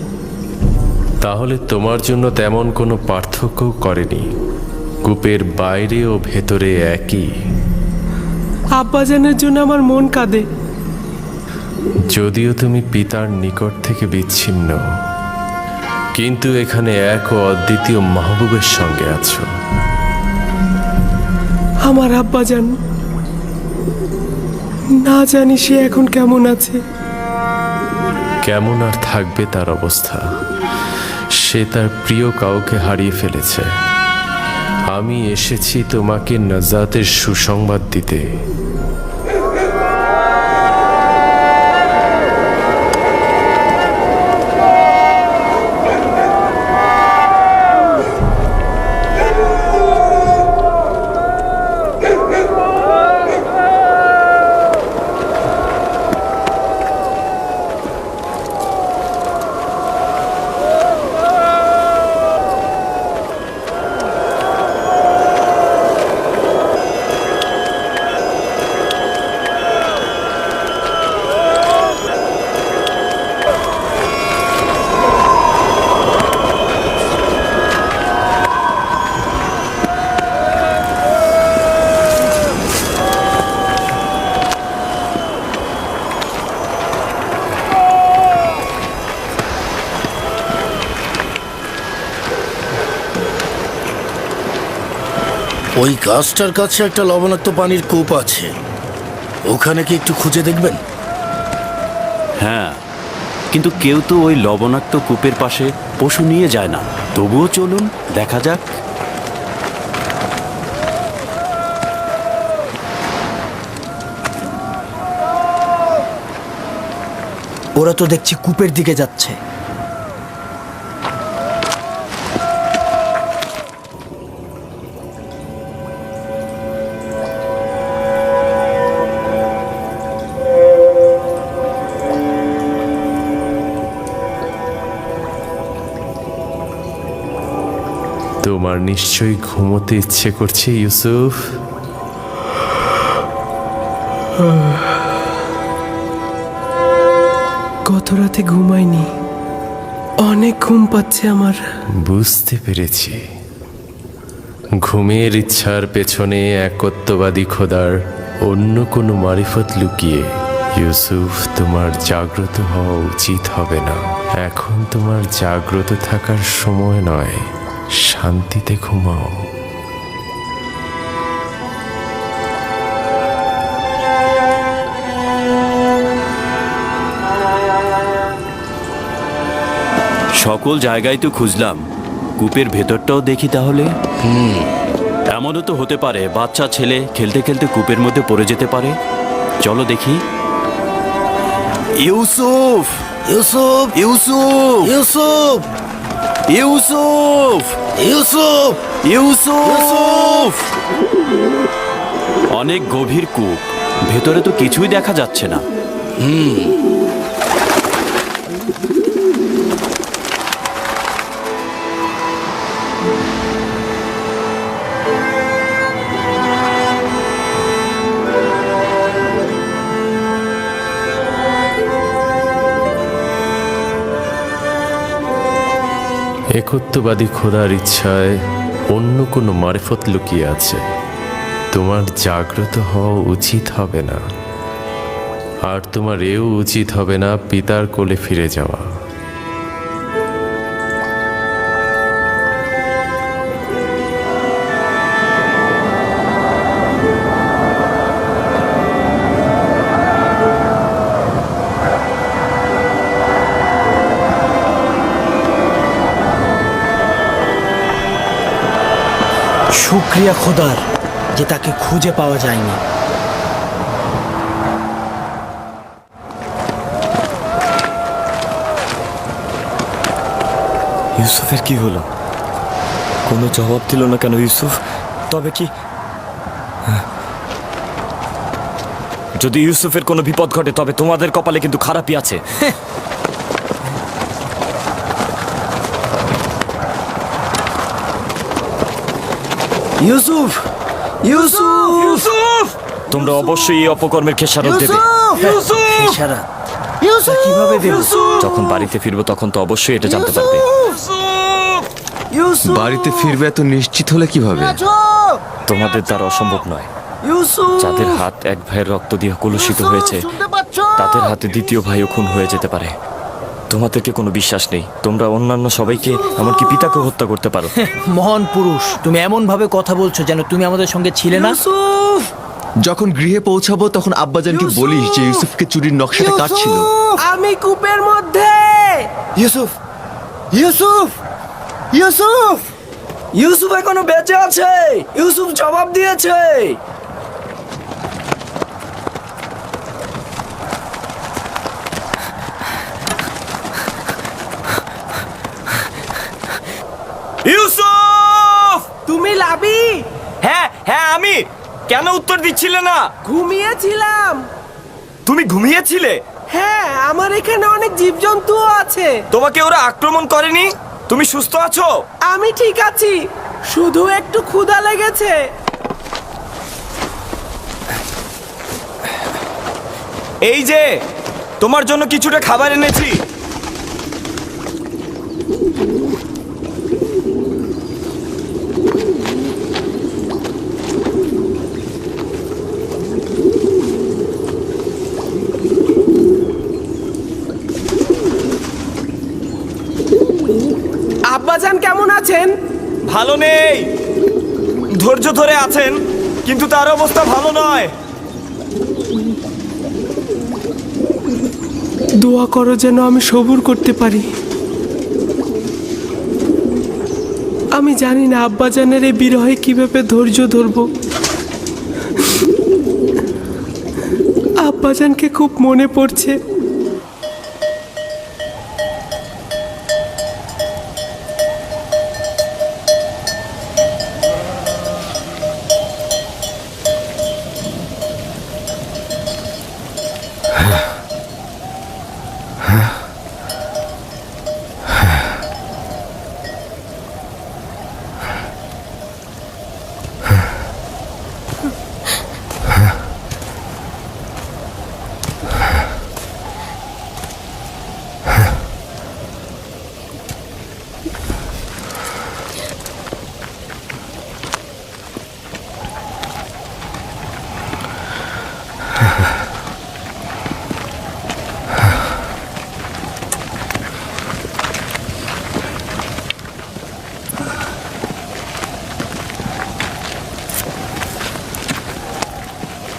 Speaker 13: তাহলে তোমার জন্য তেমন কোনো পার্থক্য করেনি। কূপের বাইরে ও ভেতরে একই।
Speaker 8: আব্বাজানের জন্য আমার মন কাঁদে।
Speaker 13: যদিও তুমি পিতার নিকট থেকে বিচ্ছিন্ন, কিন্তু এখানে এক ও অদ্বিতীয় মাহবুবের সঙ্গে আছো।
Speaker 8: আমার আব্বাজান, না জানি সে এখন কেমন আছে।
Speaker 13: কেমন আর থাকবে তার অবস্থা? সে তার প্রিয় কাউকে হারিয়ে ফেলেছে। আমি এসেছি তোমাকে নাজাতের সুসংবাদ দিতে।
Speaker 9: ওই গাছটার কাছে একটা লবণাক্ত পানির কূপ আছে, ওখানে কি একটু খুঁজে দেখবেন?
Speaker 14: হ্যাঁ, কিন্তু কেউ তো ওই লবণাক্ত কূপের পাশে পশু নিয়ে যায় না। তবুও চলুন, দেখা যাক।
Speaker 9: ওরা তো দেখছি কূপের দিকে যাচ্ছে।
Speaker 13: তোমার নিশ্চয়ই ঘুমোতে ইচ্ছে করছে ইউসুফ।
Speaker 8: গত রাতে ঘুমাইনি, অনেক ঘুম পাচ্ছে আমার।
Speaker 13: বুঝতে পেরেছি। ঘুমের ইচ্ছার পেছনে একত্ববাদী খোদার অন্য কোনো মারিফত লুকিয়ে। ইউসুফ, তোমার জাগ্রত হওয়া উচিত হবে না। এখন তোমার জাগ্রত থাকার সময় নয়। শান্তিতে ঘুমাও।
Speaker 14: সকল জায়গায় তো খুঁজলাম, কূপের ভেতরটাও দেখি তাহলে। এমনও তো হতে পারে বাচ্চা ছেলে খেলতে খেলতে কূপের মধ্যে পড়ে যেতে পারে। চলো দেখি। ইউসুফ, ইউসুফ, ইউসুফ, ইউসুফ, ইউসুফ, ইউসুফ, ইউসুফ। অনেক গভীর কূপ, ভেতরে তো কিছুই দেখা যাচ্ছে না।
Speaker 13: একত্ববাদী খোদার ইচ্ছায় অন্য কোনো মারিফত লুকিয়ে আছে। তোমার জাগ্রত হওয়া উচিত হবে না, আর তোমার এও উচিত হবে না পিতার কোলে ফিরে যাওয়া।
Speaker 3: শুক্রিয়া খোদার যে তাকে খুঁজে পাওয়া যায়নি।
Speaker 4: ইউসুফের কি হলো? কোনো জবাব দিল না কেন ইউসুফ? তবে কি যদি ইউসুফের কোনো বিপদ ঘটে তবে তোমাদের কপালে কিন্তু খারাপই আছে।
Speaker 9: ইউসুফ ইউসুফ
Speaker 4: ইউসুফ তোমরা অবশ্যই এই অপকর্মের খেসারত দেবে।
Speaker 3: এছাড়া
Speaker 9: ইউসুফ
Speaker 3: কিভাবে দেব?
Speaker 4: যখন বাড়িতে ফিরবো তখন তো অবশ্যই এটা জানতে পারবে।
Speaker 9: ইউসুফ
Speaker 5: বাড়িতে ফিরবে এত নিশ্চিত হলে কিভাবে?
Speaker 4: তোমাদের দ্বারা অসম্ভব নয়।
Speaker 9: ইউসুফ
Speaker 4: যাদের হাত এক ভাইয়ের রক্ত দিয়ে কলুষিত হয়েছে
Speaker 9: শুনতে পাচ্ছ?
Speaker 4: তাদের হাতে দ্বিতীয় ভাইও খুন হয়ে যেতে পারে। তোমাদেরকে কোনো বিশ্বাস নেই। তোমরা অন্যান্য সবাইকে এমনকি পিতাকে হত্যা করতে পারো।
Speaker 3: মহান পুরুষ, তুমি এমন ভাবে কথা বলছো যেন তুমি আমাদের সঙ্গে ছিলে না।
Speaker 9: ইউসুফ
Speaker 5: যখন গৃহে পৌঁছাবো তখন আব্বাজানকে বলিস যে ইউসুফকে চুরির নকশাটা কার ছিল।
Speaker 8: আমি কূপের মধ্যে।
Speaker 9: ইউসুফ ইউসুফ ইউসুফ
Speaker 6: ইউসুফ এখনো বেঁচে আছে। ইউসুফ জবাব দিয়েছে।
Speaker 4: ইউসুফ!
Speaker 8: তুমি লাবি?
Speaker 4: হ্যাঁ হ্যাঁ আমি। কেন উত্তর দিচ্ছিলে না?
Speaker 8: ঘুমিয়েছিলাম।
Speaker 4: তুমি ঘুমিয়েছিলে?
Speaker 8: হ্যাঁ, আমার এখানে অনেক জীবজন্তু আছে।
Speaker 4: তোমাকে ওরা আক্রমণ করেনি? তুমি সুস্থ আছো?
Speaker 8: আমি ঠিক আছি, শুধু একটু ক্ষুধা লেগেছে।
Speaker 4: এই যে তোমার জন্য কিছুটা খাবার এনেছি।
Speaker 8: আব্বাজান কেমন আছেন?
Speaker 4: ভালো নেই, ধৈর্য ধরে আছেন, কিন্তু তার অবস্থা ভালো নয়।
Speaker 8: দোয়া করো যেন আমি সবুর করতে পারি। আমি জানি না আব্বাজানের এই বিরহে কিভাবে ধৈর্য ধরব। আব্বাজানকে খুব মনে পড়ছে।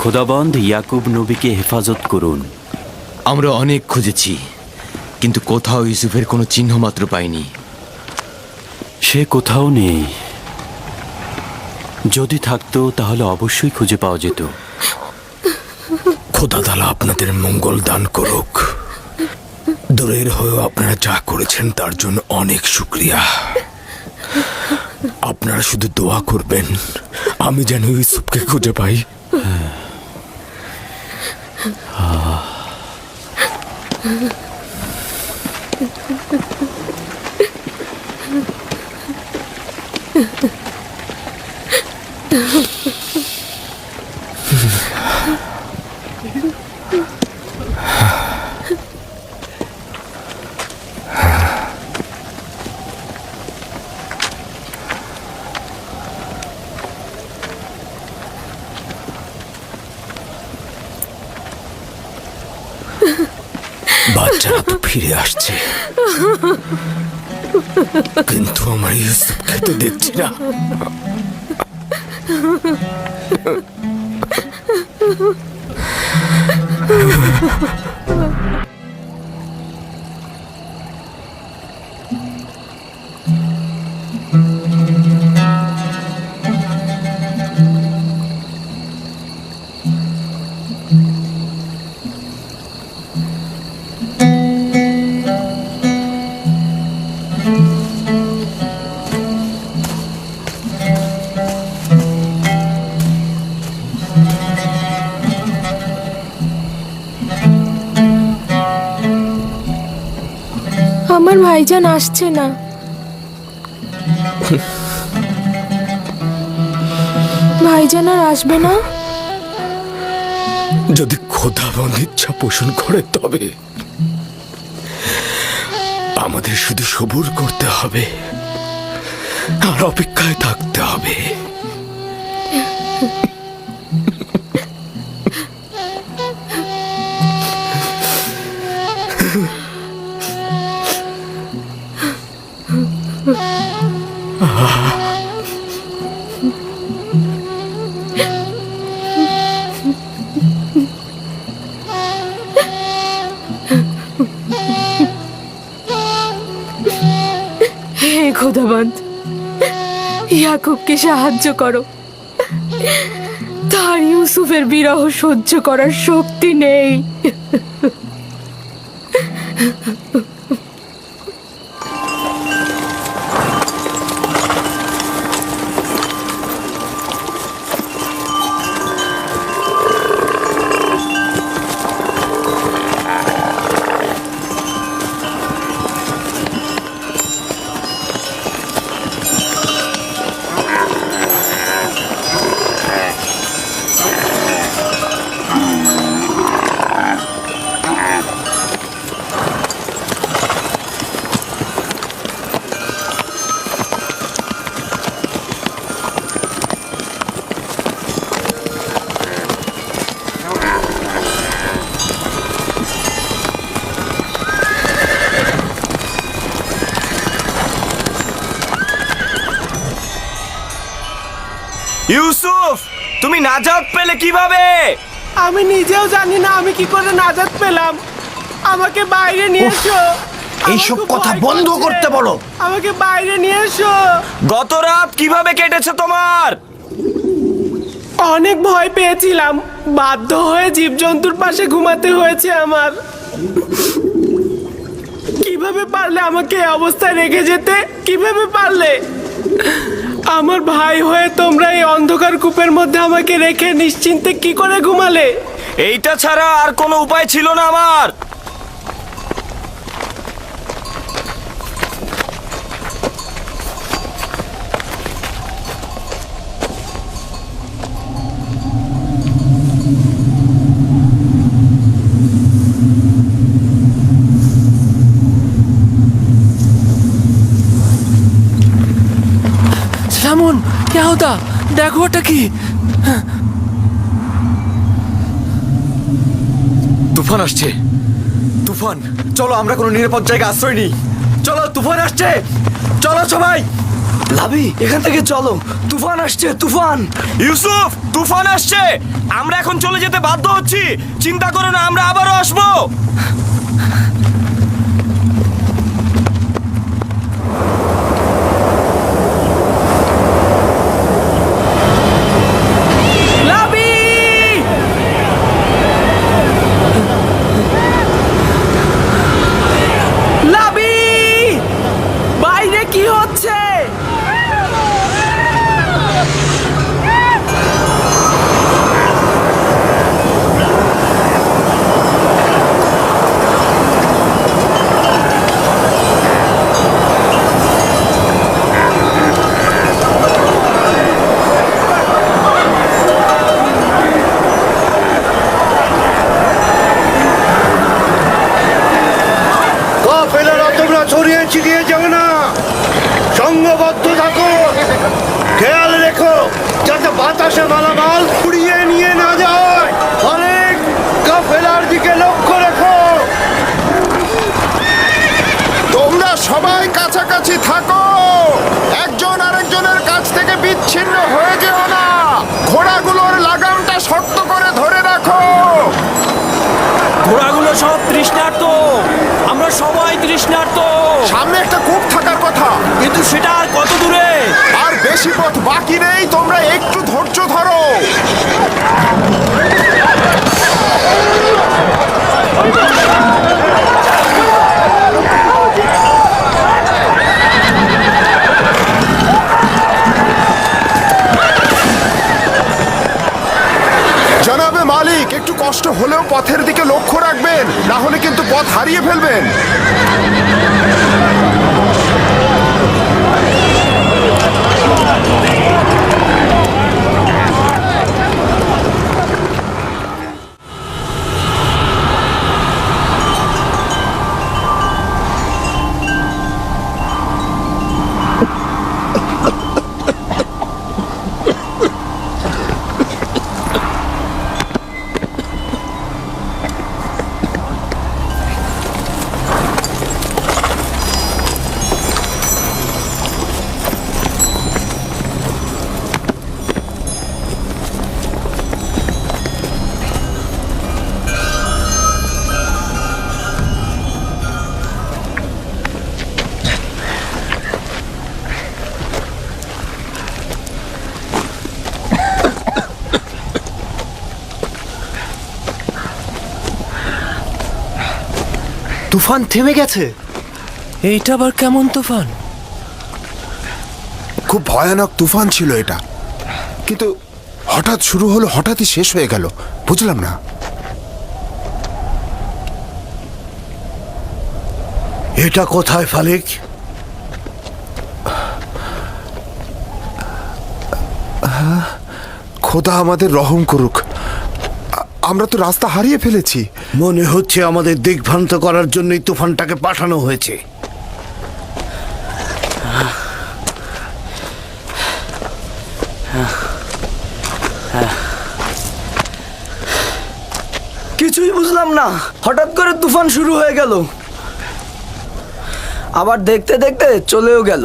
Speaker 14: খোদাবন্দ ইয়াকুব নবীকে হেফাজত করুন।
Speaker 5: আমরা অনেক খুঁজেছি কিন্তু কোথাও ইউসুফের কোনো চিহ্ন মাত্র পাইনি।
Speaker 14: সে কোথাও নেই। যদি থাকতো তাহলে অবশ্যই খুঁজে পাওয়া যেত।
Speaker 2: খোদা তাআলা আপনাদের মঙ্গল দান করুক। দূরের হয়েও আপনারা যা করেছেন তার জন্য অনেক শুকরিয়া। আপনারা শুধু দোয়া করবেন আমি যেন ইউসুফকে খুঁজে পাই। বাচ্চারা তো ফিরে আসছে, কিন্তু আমার ইউসুফকে তো দেখছি না।
Speaker 1: আমার ভাইজান আসছে না। ভাইজান আর আসবে না?
Speaker 2: যদি খোদাবন্দ ইচ্ছা পোষণ করে তবে আমাদের শুধু সবুর করতে হবে আর অপেক্ষায় থাকতে হবে।
Speaker 1: হে খোদাবন্দ, ইয়াকুবকে সাহায্য করো। তার ইউসুফের বিরহ সহ্য করার শক্তি নেই।
Speaker 4: ইউসুফ, তুমি নাজাত পেলে কিভাবে?
Speaker 11: আমি নিজেও জানি না আমি কি করে নাজাত পেলাম। আমাকে বাইরে নিয়ে এসো।
Speaker 9: এইসব কথা বন্ধ করতে বলো।
Speaker 11: আমাকে বাইরে নিয়ে এসো।
Speaker 4: গত রাত কিভাবে কেটেছে তোমার?
Speaker 11: অনেক ভয় পেয়েছিলাম, বাধ্য হয়ে জীবজন্তুর পাশে ঘুমাতে হয়েছে আমার। কিভাবে পারলে আমাকে এই অবস্থায় রেখে যেতে? কিভাবে পারলে? আমার ভাই হয়ে তোমরা এই অন্ধকার কূপের মধ্যে আমাকে রেখে নিশ্চিন্তে কি করে ঘুমালে?
Speaker 4: এইটা ছাড়া আর কোনো উপায় ছিল না আমার।
Speaker 6: সামন, क्या होता? দেখো ওটা কি?
Speaker 5: তুফান আসছে। তুফান, চলো আমরা কোনো নিরাপদ জায়গায় আশ্রয় নিই। চলো, তুফান আসছে। চলো সবাই।
Speaker 6: লাভি, এখান থেকে চলো। তুফান আসছে, তুফান।
Speaker 4: ইউসুফ, তুফান আসছে। আমরা এখন চলে যেতে বাধ্য হচ্ছি। চিন্তা করো না, আমরা আবারও আসবো।
Speaker 9: ছড়িয়ে ছিটিয়ে যাবে না, সঙ্গবদ্ধ থাকো। খেয়াল রেখো যাতে বাতাসে মালামাল উড়িয়ে নিয়ে না যায়। অনেক কাফেলার দিকে লক্ষ্য রেখো। তোমরা সবাই কাছাকাছি থাকো, একজন আরেকজনের কাছ থেকে বিচ্ছিন্ন হয়ে যেও না। ঘোড়াগুলোর লাগামটা শক্ত করে ধরে রাখো।
Speaker 4: ঘোড়াগুলো সব তৃষ্ণার্ত, আমরা সবাই তৃষ্ণার্ত।
Speaker 9: সামনে একটা কূপ থাকার কথা,
Speaker 4: কিন্তু সেটা আর কত দূরে?
Speaker 9: আর বেশি পথ বাকি নেই, তোমরা একটু ধৈর্য ধরো। জনাবে
Speaker 15: মালিক, একটু কষ্ট হলেও পথের দিকে লক্ষ্য রাখবেন, না হলে কিন্তু পথ হারিয়ে ফেলবেন।
Speaker 9: তুফান থেমে গেছে।
Speaker 6: এইটা আবার কেমন তুফান?
Speaker 15: খুব ভয়ানক তুফান ছিল এটা, কিন্তু হঠাৎ শুরু হলো, হঠাৎই শেষ হয়ে গেল, বুঝলাম না।
Speaker 9: এটা কোথায় ফালিক?
Speaker 15: খোদা আমাদের রহম করুক, আমরা তো রাস্তা হারিয়ে ফেলেছি।
Speaker 9: মনে হচ্ছে আমাদের দিগ্ভ্রান্ত করার জন্যই তুফানটাকে পাঠানো হয়েছে।
Speaker 6: কিছুই বুঝলাম না, হঠাৎ করে তুফান শুরু হয়ে গেল, আবার দেখতে দেখতে চলেও গেল।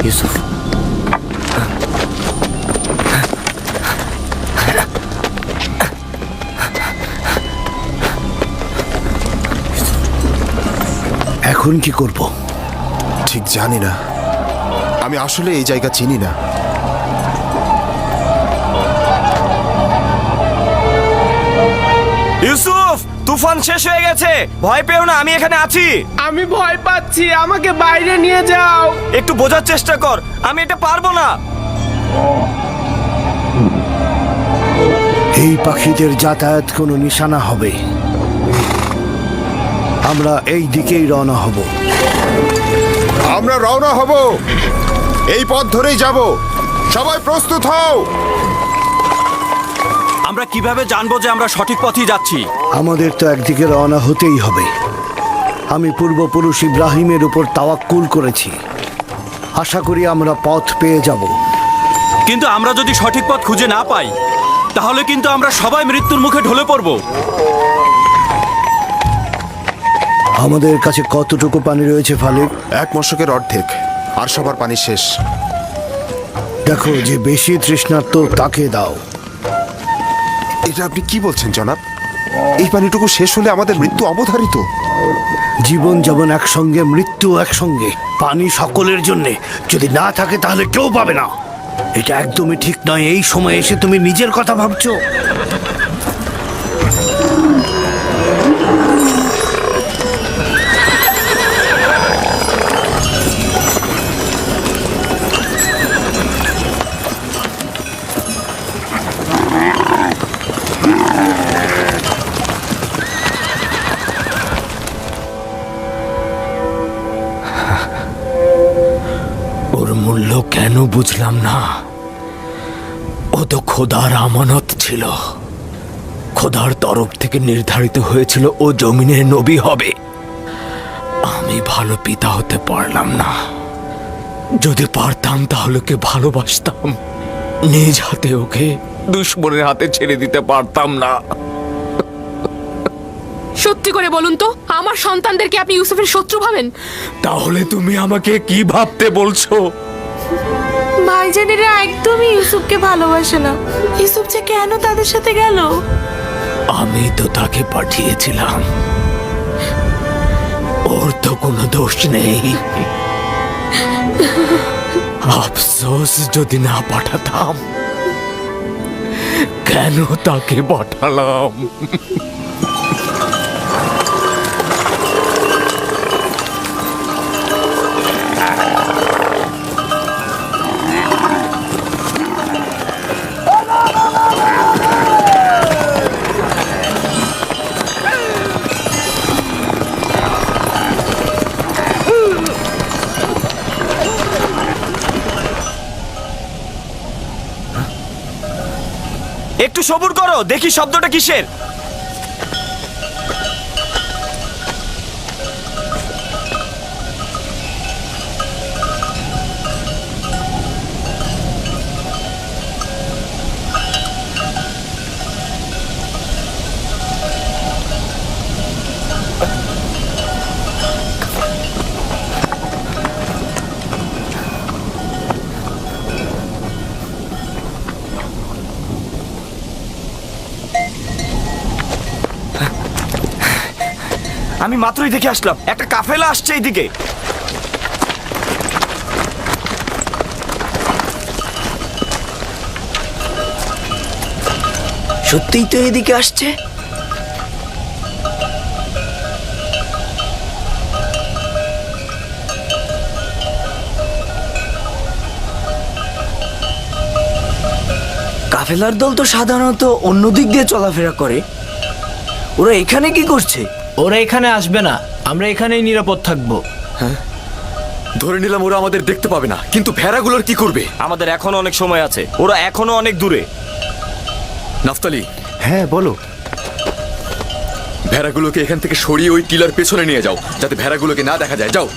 Speaker 6: ইউসুফ,
Speaker 9: এখন কি করব
Speaker 15: ঠিক জানি না, আমি আসলে এই জায়গা চিনি না।
Speaker 4: ইউসুফ, তুফান শেষ হয়ে গেছে, ভয় পেও না, আমি এখানে আছি।
Speaker 11: আমি ভয় পাচ্ছি, আমাকে বাইরে নিয়ে যাও।
Speaker 4: একটু বোঝার চেষ্টা কর, আমি এটা পারবো না।
Speaker 9: এই পাখিদের যাতায়াত কোনো নিশানা হবে, আমরা এই দিকেই রওনা হব।
Speaker 15: আমরা রওনা হব, এই পথ ধরেই যাব, সবাই প্রস্তুত হও।
Speaker 14: আমরা কিভাবে জানবো যে আমরা সঠিক পথেই যাচ্ছি?
Speaker 9: আমাদের তো একদিকে রওনা হতেই হবে। আমি পূর্বপুরুষ ইব্রাহিমের উপর তাওয়াক্কুল করেছি, আশা করি আমরা পথ পেয়ে যাব।
Speaker 14: কিন্তু আমরা যদি সঠিক পথ খুঁজে না পাই, তাহলে কিন্তু আমরা সবাই মৃত্যুর মুখে ঢলে পড়ব।
Speaker 9: আমাদের কাছে কতটুকু পানি রয়েছে ফালিক?
Speaker 15: এক মশকের অর্ধেক, আর সবার পানি শেষ।
Speaker 9: দেখো, যে বেশি তৃষ্ণার্ত তাকে দাও।
Speaker 15: এটা আপনি কি বলছেন জনাব? এই পানিটুকু শেষ হলে আমাদের মৃত্যু অবধারিত।
Speaker 9: জীবন যেমন একসঙ্গে, মৃত্যু একসঙ্গে। পানি সকলের জন্যে, যদি না থাকে তাহলে কেউ পাবে না। এটা একদমই ঠিক নয়। এই সময় এসে তুমি নিজের কথা ভাবছো।
Speaker 2: ওর মূল্য কেন বুঝলাম না। ও তো খোদার আমানত ছিল, খোদার তরফ থেকে নির্ধারিত হয়েছিল ও জমিনের নবী হবে। আমি ভালো পিতা হতে পারলাম না। যদি পারতাম তাহলে ওকে ভালোবাসতাম, নিজ হাতে ওকে দুশ্মনের হাতে ছেড়ে দিতে পারতাম না।
Speaker 1: সত্যি করে বলুন তো, আমার সন্তানদেরকে আপনি ইউসুফের শত্রু ভাবেন?
Speaker 2: তাহলে তুমি আমাকে কি ভাবতে বলছো?
Speaker 10: ভাইজানেরা একদমই ইউসুফকে ভালোবাসে না। ইউসুফ যে কেন তাদের সাথে গেল?
Speaker 2: আমি তো তাকে পাঠিয়েছিলাম, ওর তো কোনো দোষ নেই। আফসোস যদি না পাঠাতাম। কেন তাকে পাঠালাম?
Speaker 4: সবুর করো, দেখি শব্দটা কিসের। আমি মাত্রই দেখে আসলাম, একটা কাফেলা আসছে এইদিকে।
Speaker 6: সত্যিই তো এদিকে আসছে। কাফেলার দল তো সাধারণত অন্য দিক দিয়ে চলাফেরা করে, ওরা এখানে কি করছে?
Speaker 3: ওরা এখানে আসবে না, আমরা এখানেই নিরাপদ থাকবো।
Speaker 5: হ্যাঁ, ধরে নিলাম ওরা আমাদের দেখতে পাবে না, কিন্তু ভেড়াগুলোর কি করবে?
Speaker 4: আমাদের এখনো অনেক সময় আছে, ওরা এখনো অনেক দূরে।
Speaker 5: নাফতালি।
Speaker 9: হ্যাঁ বলো।
Speaker 5: ভেড়াগুলোকে এখান থেকে সরিয়ে ওই টিলার পেছনে নিয়ে যাও, যাতে ভেড়াগুলোকে না দেখা যায়। যাও।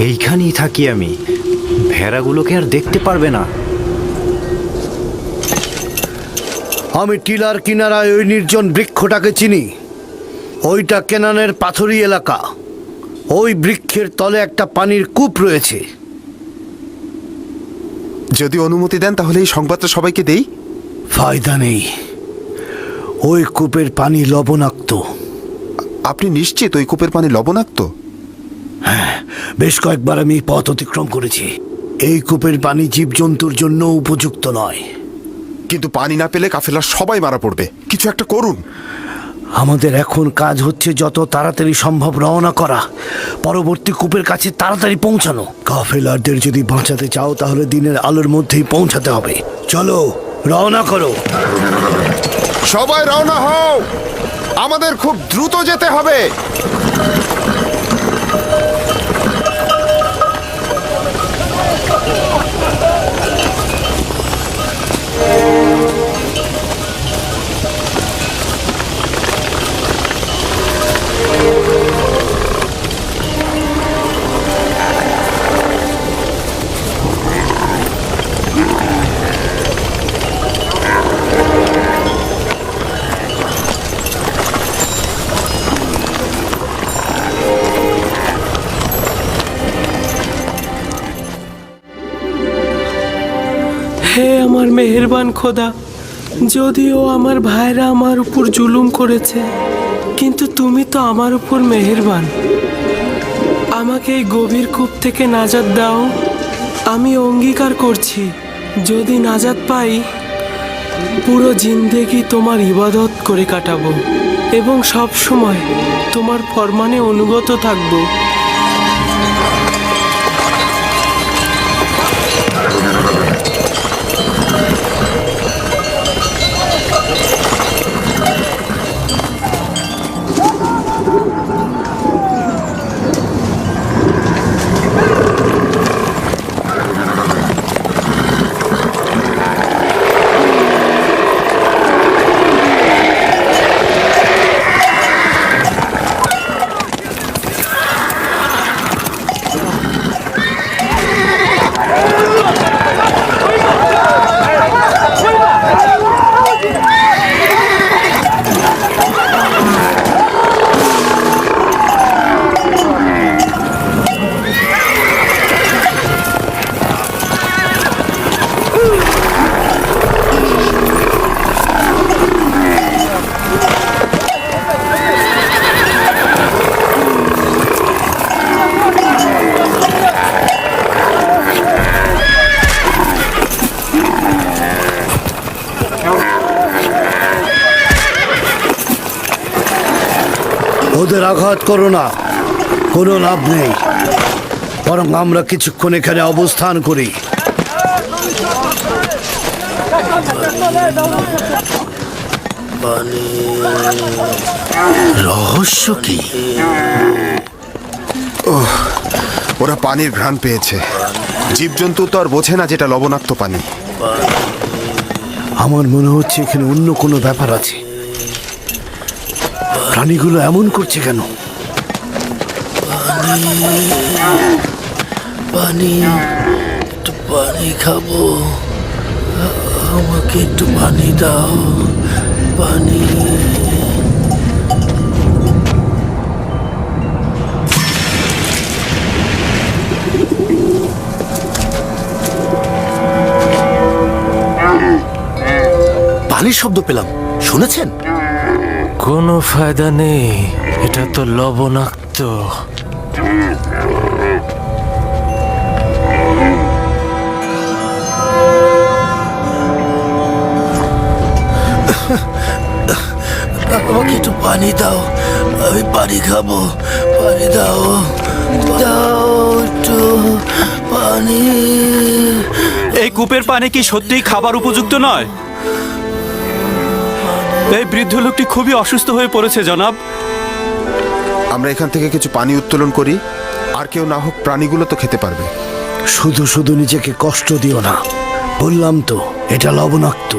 Speaker 9: এইখানেই থাকি আমি, ভেড়াগুলোকে আর দেখতে পারবে না।
Speaker 16: আমি টিলার কিনারায় ওই নির্জন বৃক্ষটাকে চিনি। ওইটা কেনানের পাথুরি এলাকা। ওই বৃক্ষের তলে একটা পানির কূপ রয়েছে।
Speaker 15: যদি অনুমতি দেন তাহলে এই সংবাদটা সবাইকে দেই।
Speaker 16: ফায়দা নেই, ওই কূপের পানি লবণাক্ত।
Speaker 15: আপনি নিশ্চিত ওই কূপের পানি লবণাক্ত?
Speaker 16: হ্যাঁ, বেশ কয়েকবার আমি পথ অতিক্রম করেছি। এই কূপের পানি জীবজন্তুর জন্য উপযুক্ত নয়।
Speaker 15: কিন্তু পানি না পেলে কাফেলার সবাই মারা পড়বে, কিছু একটা করুন।
Speaker 16: আমাদের এখন কাজ হচ্ছে যত তাড়াতাড়ি সম্ভব রওনা করা, পরবর্তী কূপের কাছে তাড়াতাড়ি পৌঁছানো। কাফেলারদের যদি বাঁচাতে চাও তাহলে দিনের আলোর মধ্যেই পৌঁছাতে হবে। চলো, রওনা করো।
Speaker 15: সবাই রওনা হও, আমাদের খুব দ্রুত যেতে হবে।
Speaker 11: হে আমার মেহেরবান খোদা, যদিও আমার ভাইরা আমার উপর জুলুম করেছে, কিন্তু তুমি তো আমার উপর মেহেরবান। আমাকে এই গভীর কূপ থেকে নাজাত দাও। আমি অঙ্গীকার করছি, যদি নাজাত পাই পুরো জিন্দেগি তোমার ইবাদত করে কাটাবো এবং সব সময় তোমার ফরমানে অনুগত থাকবো।
Speaker 16: ওদের আঘাত করো না, কোনো লাভ নেই। বরং আমরা কিছুক্ষণ এখানে অবস্থান করি।
Speaker 9: রহস্য কি?
Speaker 15: ওরা পানির ঘ্রাণ পেয়েছে। জীবজন্তু তো আর বোঝে না যেটা লবণাক্ত পানি।
Speaker 16: আমার মনে হচ্ছে এখানে অন্য কোনো ব্যাপার আছে। প্রাণীগুলো এমন করছে কেন?
Speaker 9: পানি, একটু পানি খাবো, আমাকে একটু পানি দাও, পানি।
Speaker 16: পানির শব্দ পেলাম, শুনেছেন?
Speaker 13: কোনো ফায়দা নেই, এটা তো লবণাক্ত।
Speaker 9: আমাকে একটু পানি দাও, আমি পানি খাবো, পানি দাও, দাও একটু পানি।
Speaker 14: এই কূপের পানি কি সত্যিই খাবার উপযুক্ত নয়? এই বৃদ্ধ লোকটি খুবই অসুস্থ হয়ে পড়েছে জনাব।
Speaker 15: আমরা এখান থেকে কিছু পানি উত্তোলন করি, আর কেউ না হোক প্রাণীগুলো তো খেতে পারবে।
Speaker 16: শুধু শুধু নিজেকে কষ্ট দিও না, বললাম তো এটা লবণাক্ত।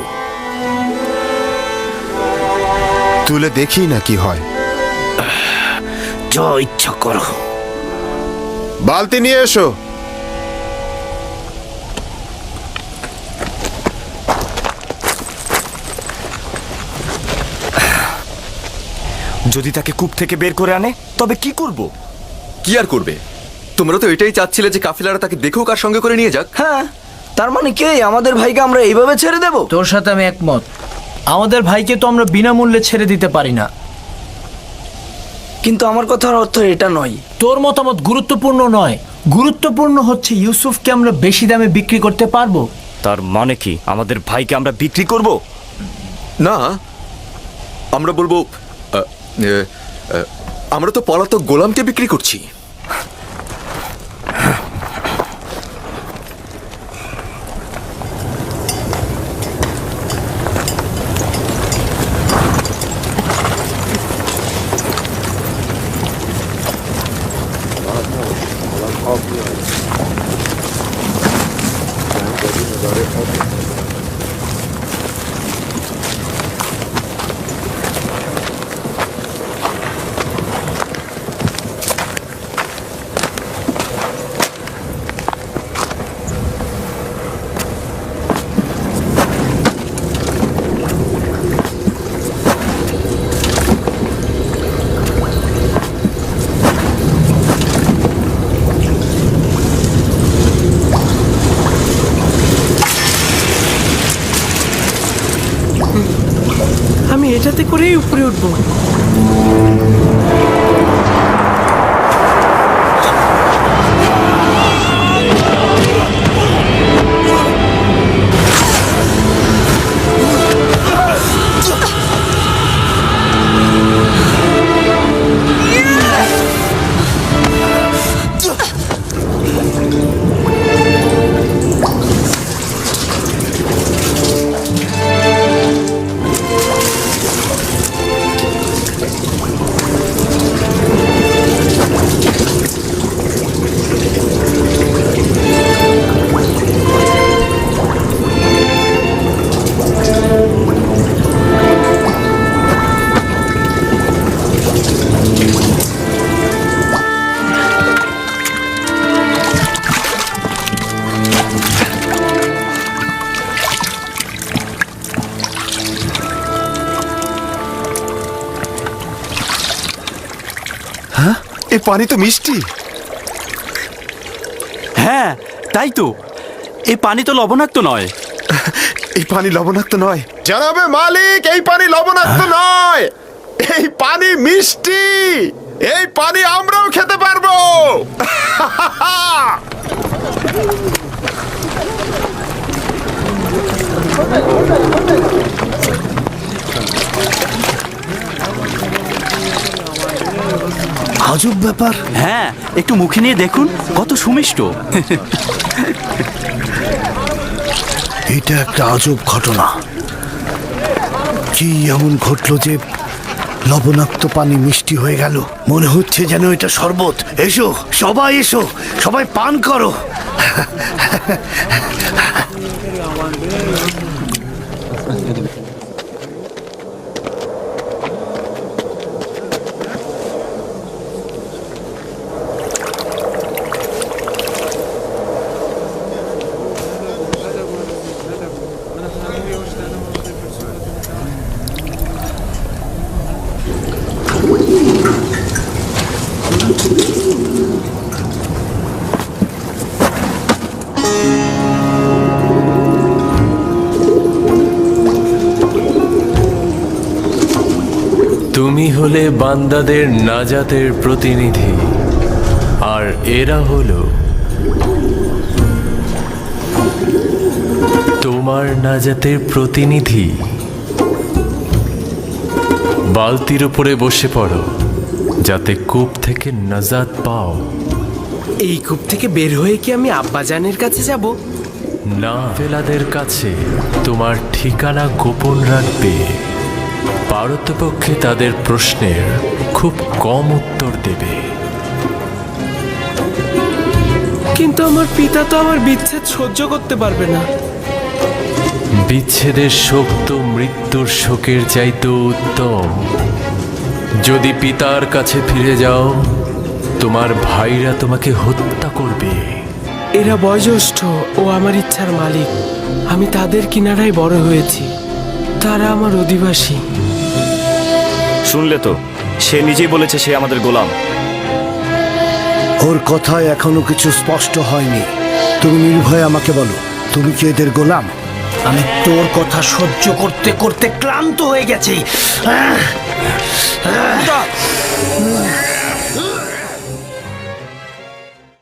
Speaker 15: তুলে দেখি না কি হয়।
Speaker 16: যা ইচ্ছা করো।
Speaker 15: বালতি নিয়ে এসো।
Speaker 4: যদি তাকে কূপ থেকে বের করে আনে তবে কি করব?
Speaker 5: কি আর করবে? তোমরা তো এটাই চাচ্ছিলে যে কাফিলারা তাকে দেখুক আর সঙ্গে করে নিয়ে যাক।
Speaker 6: হ্যাঁ, তার মানে কি আমাদের ভাইকে আমরা এইভাবে ছেড়ে দেব?
Speaker 3: তোর সাথে আমি একমত। আমাদের ভাইকে তো আমরা বিনামূল্যে ছেড়ে দিতে পারি না।
Speaker 6: কিন্তু আমার কথার অর্থ এটা নয়।
Speaker 3: তোর মতামত গুরুত্বপূর্ণ নয়, গুরুত্বপূর্ণ হচ্ছে ইউসুফকে আমরা বেশি দামে বিক্রি করতে পারবো।
Speaker 4: তার মানে কি আমাদের ভাইকে আমরা বিক্রি করব?
Speaker 5: না, আমরা বলবো আমরা তো পলাতক গোলামকে বিক্রি করছি।
Speaker 11: আমি এটাতে করেই উপরে উঠবো।
Speaker 15: এই পানি তো মিষ্টি।
Speaker 14: হ্যাঁ, তাই তো। এই পানি তো লবণাক্ত নয়।
Speaker 15: এই পানি লবণাক্ত নয় জানাবে মালিক, এই পানি লবণাক্ত নয়, এই পানি মিষ্টি। এই পানি আমরাও খেতে পারবো।
Speaker 16: আজব ব্যাপার।
Speaker 14: হ্যাঁ, একটু মুখে নিয়ে দেখুন, কত সুমিষ্ট।
Speaker 16: এটা একটা আজব ঘটনা। কি এমন ঘটলো যে লবণাক্ত পানি মিষ্টি হয়ে গেল? মনে হচ্ছে যেন এটা শরবত। এসো সবাই, এসো সবাই পান করো।
Speaker 13: তুমি হলে বান্দাদের নাজাতের প্রতিনিধি, আর এরা হলো তোমার নাজাতের প্রতিনিধি। বালতির উপরে বসে পড়ো, যাতে কূপ থেকে নাজাত পাও।
Speaker 11: এই কূপ থেকে বের হয়ে কি আমি আব্বাজানের কাছে যাব?
Speaker 13: না, ফেলাদের কাছে তোমার ঠিকানা গোপন রাখবে। পারতপক্ষে তাদের প্রশ্নের খুব কম উত্তর দেবে।
Speaker 11: কিন্তু আমার পিতা তো আমার বিচ্ছেদ সহ্য করতে পারবে না।
Speaker 13: বিচ্ছেদের শোক তো মৃত্যুর শোকের চাইতেও উত্তম। যদি পিতার কাছে ফিরে যাও, তোমার ভাইরা তোমাকে হত্যা করবে।
Speaker 11: এরা বয়োজ্যেষ্ঠ ও আমার ইচ্ছার মালিক। আমি তাদের কিনারায় বড় হয়েছি, তারা আমার অধিবাসী।
Speaker 4: শুনলে তো, সে নিজেই বলেছে সে আমাদের গোলাম।
Speaker 16: ওর কথায় এখনো কিছু স্পষ্ট হয়নি। তুমি নির্ভয়ে আমাকে বলো, তুমি কি এদের গোলাম?
Speaker 3: আমি তোর কথা সহ্য করতে করতে ক্লান্ত হয়ে গেছি।